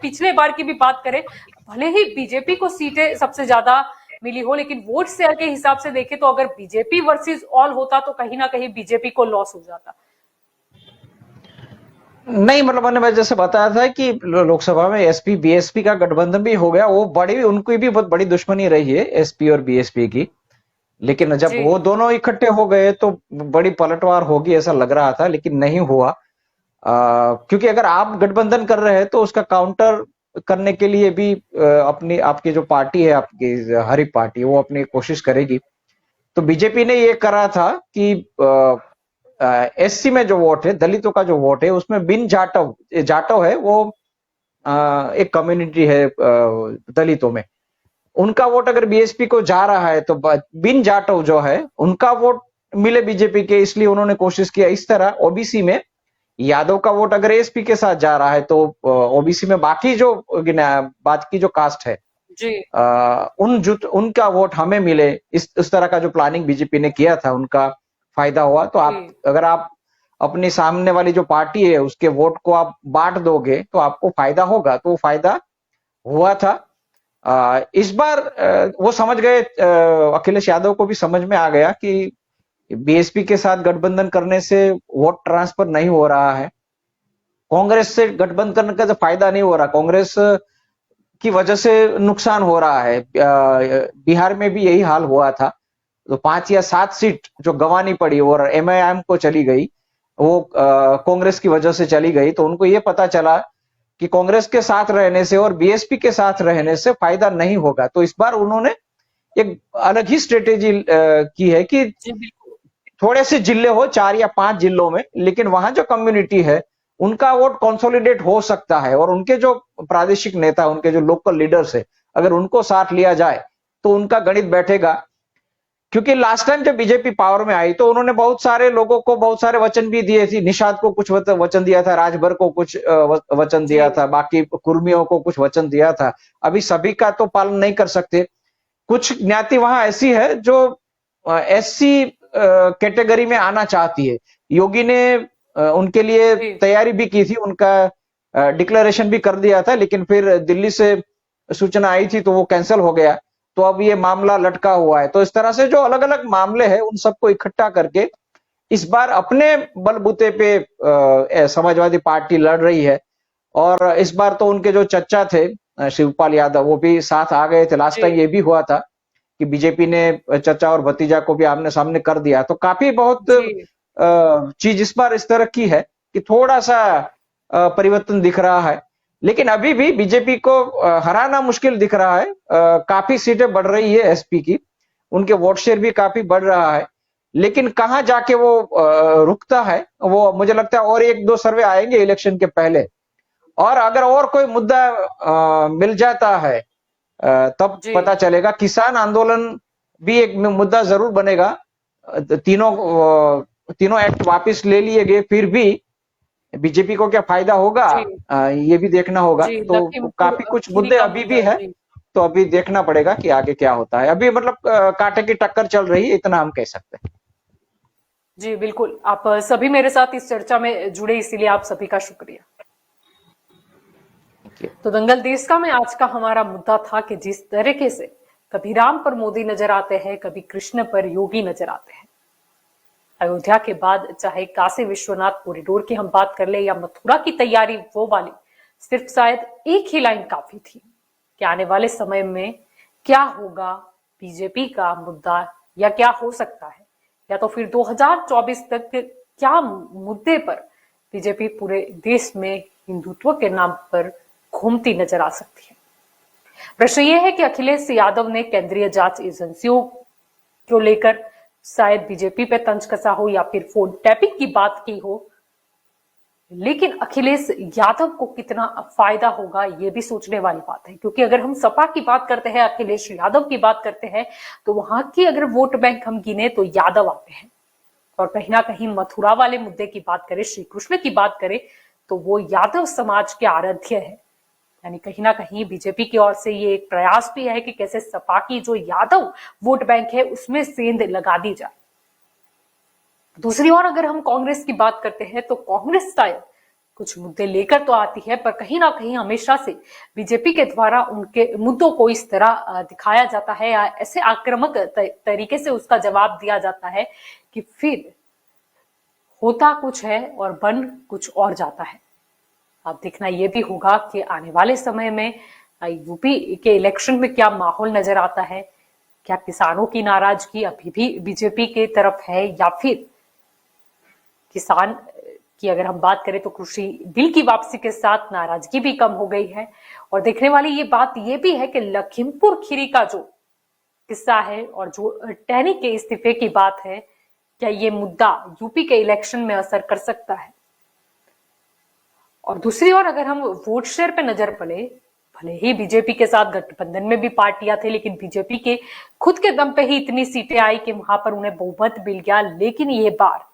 पिछले बार की भी बात करें, भले ही बीजेपी को सीटें सबसे ज्यादा मिली हो, लेकिन वोट शेयर के हिसाब से देखें तो अगर बीजेपी वर्सेस ऑल होता तो कहीं ना कहीं बीजेपी को लॉस हो जाता। नहीं, मतलब मैंने जैसे बताया था कि लोकसभा में एसपी बीएसपी का गठबंधन भी हो गया, वो बड़ी उनकी भी बहुत बड़ी दुश्मनी रही है एसपी और बीएसपी की। लेकिन जब जी वो दोनों इकट्ठे हो गए तो बड़ी पलटवार होगी ऐसा लग रहा था, लेकिन नहीं हुआ। क्योंकि अगर आप गठबंधन कर रहे हैं तो उसका काउंटर करने के लिए भी अपनी आपकी जो पार्टी है, आपकी हरी पार्टी, वो अपनी कोशिश करेगी। तो बीजेपी ने ये करा था कि एससी में जो वोट है, दलितों का जो वोट है, उसमें बिन जाटव जाटव है, वो एक कम्युनिटी है दलितों में, उनका वोट अगर बीएसपी को जा रहा है तो बिन जाटव जो है उनका वोट मिले बीजेपी के, इसलिए उन्होंने कोशिश किया। इस तरह ओबीसी में यादव का वोट अगर एसपी के साथ जा रहा है तो ओबीसी में बाकी जो बाकी जो कास्ट है जी उनका वोट हमें मिले, इस तरह का जो प्लानिंग बीजेपी ने किया था, उनका फायदा हुआ। तो आप जी अगर आप अपनी सामने वाली जो पार्टी है उसके वोट को आप बांट दोगे तो आपको फायदा होगा, तो फायदा हुआ था। इस बार वो समझ गए, अखिलेश यादव को भी समझ में आ गया कि बीएसपी के साथ गठबंधन करने से वोट ट्रांसफर नहीं हो रहा है, कांग्रेस से गठबंधन करने का जो फायदा नहीं हो रहा, कांग्रेस की वजह से नुकसान हो रहा है। बिहार में भी यही हाल हुआ था, तो 5 या 7 सीट जो गंवानी पड़ी और एमआईएम को चली गई, वो कांग्रेस की वजह से चली गई। तो उनको ये पता चला कि कांग्रेस के साथ रहने से और बीएसपी के साथ रहने से फायदा नहीं होगा। तो इस बार उन्होंने एक अलग ही स्ट्रेटेजी की है कि जी बिल्कुल। थोड़े से जिले हो, 4 या 5 जिलों में, लेकिन वहां जो कम्युनिटी है उनका वोट कंसोलिडेट हो सकता है, और उनके जो प्रादेशिक नेता, उनके जो लोकल लीडर्स है, अगर उनको साथ लिया जाए तो उनका गणित बैठेगा। क्योंकि लास्ट टाइम जब बीजेपी पावर में आई तो उन्होंने बहुत सारे लोगों को बहुत सारे वचन भी दिए थे। निषाद को कुछ वचन दिया था, राजभर को कुछ वचन जी दिया था, बाकी कुर्मियों को कुछ वचन दिया था। अभी सभी का तो पालन नहीं कर सकते। कुछ ज्ञाति वहां ऐसी है जो एससी कैटेगरी में आना चाहती है। योगी ने उनके लिए जी तैयारी भी की थी, उनका डिक्लेरेशन भी कर दिया था, लेकिन फिर दिल्ली से सूचना आई थी तो वो कैंसिल हो गया। तो अब ये मामला लटका हुआ है। तो इस तरह से जो अलग अलग मामले हैं उन सबको इकट्ठा करके इस बार अपने बलबूते पे समाजवादी पार्टी लड़ रही है। और इस बार तो उनके जो चचा थे शिवपाल यादव, वो भी साथ आ गए थे। लास्ट जी टाइम ये भी हुआ था कि बीजेपी ने चचा और भतीजा को भी आमने सामने कर दिया। तो काफी बहुत जी चीज इस बार इस तरह की है कि थोड़ा सा परिवर्तन दिख रहा है, लेकिन अभी भी बीजेपी को हराना मुश्किल दिख रहा है। काफी सीटें बढ़ रही है एसपी की, उनके वोट शेयर भी काफी बढ़ रहा है, लेकिन कहां जाके वो रुकता है, वो मुझे लगता है और 1-2 सर्वे आएंगे इलेक्शन के पहले, और अगर और कोई मुद्दा मिल जाता है तब जी पता चलेगा। किसान आंदोलन भी एक मुद्दा जरूर बनेगा। तीनों एक्ट वापस ले लिए गए, फिर भी बीजेपी को क्या फायदा होगा, जी ये भी देखना होगा। जी तो लखीमपुर काफी कुछ खीरी मुद्दे का अभी भी मुद्दा है, जी। तो अभी देखना पड़ेगा कि आगे क्या होता है। अभी मतलब कांटे की टक्कर चल रही है, इतना हम कह सकते हैं। जी बिल्कुल, आप सभी मेरे साथ इस चर्चा में जुड़े, इसीलिए आप सभी का शुक्रिया। देखिए। तो दंगल देश का में आज का हमारा मुद्दा था कि जिस तरीके से कभी राम पर मोदी नजर आते हैं, कभी कृष्ण पर योगी नजर आते हैं। अयोध्या के बाद चाहे काशी विश्वनाथ कॉरिडोर की हम बात कर ले या मथुरा की तैयारी वो वाली, सिर्फ शायद एक ही लाइन काफी थी कि आने वाले समय में क्या होगा बीजेपी का मुद्दा, या क्या हो सकता है, या तो फिर 2024 तक क्या मुद्दे पर बीजेपी पूरे देश में हिंदुत्व के नाम पर घूमती नजर आ सकती है। प्रश्न यह है कि अखिलेश यादव ने केंद्रीय जांच एजेंसियों को लेकर शायद बीजेपी पे तंज कसा हो या फिर फोन टैपिंग की बात की हो, लेकिन अखिलेश यादव को कितना फायदा होगा ये भी सोचने वाली बात है। क्योंकि अगर हम सपा की बात करते हैं, अखिलेश यादव की बात करते हैं, तो वहां की अगर वोट बैंक हम गिने तो यादव आते हैं। और कहीं ना कहीं मथुरा वाले मुद्दे की बात करें, श्री कृष्ण की बात करें, तो वो यादव समाज के आराध्य है। यानी कहीं ना कहीं बीजेपी की ओर से ये एक प्रयास भी है कि कैसे सपा की जो यादव वोट बैंक है उसमें सेंध लगा दी जाए। दूसरी ओर अगर हम कांग्रेस की बात करते हैं तो कांग्रेस शायद कुछ मुद्दे लेकर तो आती है, पर कहीं ना कहीं हमेशा से बीजेपी के द्वारा उनके मुद्दों को इस तरह दिखाया जाता है या ऐसे आक्रामक तरीके से उसका जवाब दिया जाता है कि फिर होता कुछ है और बन कुछ और जाता है। अब देखना यह भी होगा कि आने वाले समय में यूपी के इलेक्शन में क्या माहौल नजर आता है। क्या किसानों की नाराजगी अभी भी बीजेपी की तरफ है, या फिर किसान की अगर हम बात करें तो कृषि बिल की वापसी के साथ नाराजगी भी कम हो गई है। और देखने वाली ये बात ये भी है कि लखीमपुर खीरी का जो किस्सा है और जो टहनी के इस्तीफे की बात है, क्या ये मुद्दा यूपी के इलेक्शन में असर कर सकता है। और दूसरी ओर अगर हम वोट शेयर पे नजर पड़े, भले ही बीजेपी के साथ गठबंधन में भी पार्टियां थे, लेकिन बीजेपी के खुद के दम पे ही इतनी सीटें आई कि वहां पर उन्हें बहुमत मिल गया। लेकिन ये बार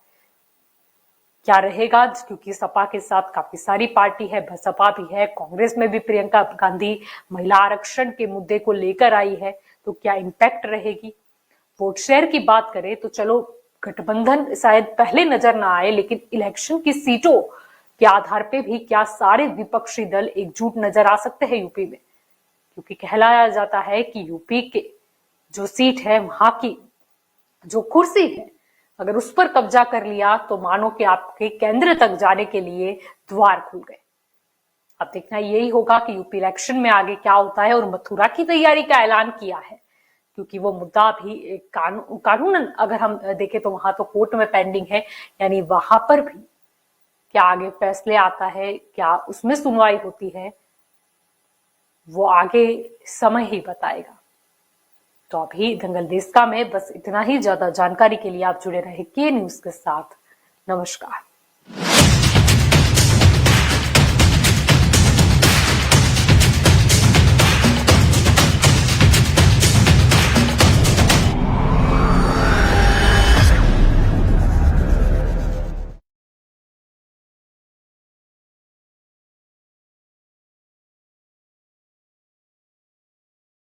क्या रहेगा, क्योंकि सपा के साथ काफी सारी पार्टी है, बसपा भी है, कांग्रेस में भी प्रियंका गांधी महिला आरक्षण के मुद्दे को लेकर आई है, तो क्या इंपैक्ट रहेगी। वोट शेयर की बात करें तो चलो गठबंधन शायद पहले नजर ना आए, लेकिन इलेक्शन की सीटों के आधार पे भी क्या सारे विपक्षी दल एकजुट नजर आ सकते हैं यूपी में। क्योंकि कहलाया जाता है कि यूपी के जो सीट है, वहां की जो कुर्सी है, अगर उस पर कब्जा कर लिया तो मानो कि आपके केंद्र तक जाने के लिए द्वार खुल गए। अब देखना यही होगा कि यूपी इलेक्शन में आगे क्या होता है। और मथुरा की तैयारी का ऐलान किया है, क्योंकि वो मुद्दा भी कानूनन अगर हम देखें तो वहां तो कोर्ट में पेंडिंग है। यानी वहां पर भी क्या आगे फैसले आता है, क्या उसमें सुनवाई होती है, वो आगे समय ही बताएगा। तो अभी दंगल देश का में बस इतना ही। ज्यादा जानकारी के लिए आप जुड़े रहे के न्यूज के साथ। नमस्कार।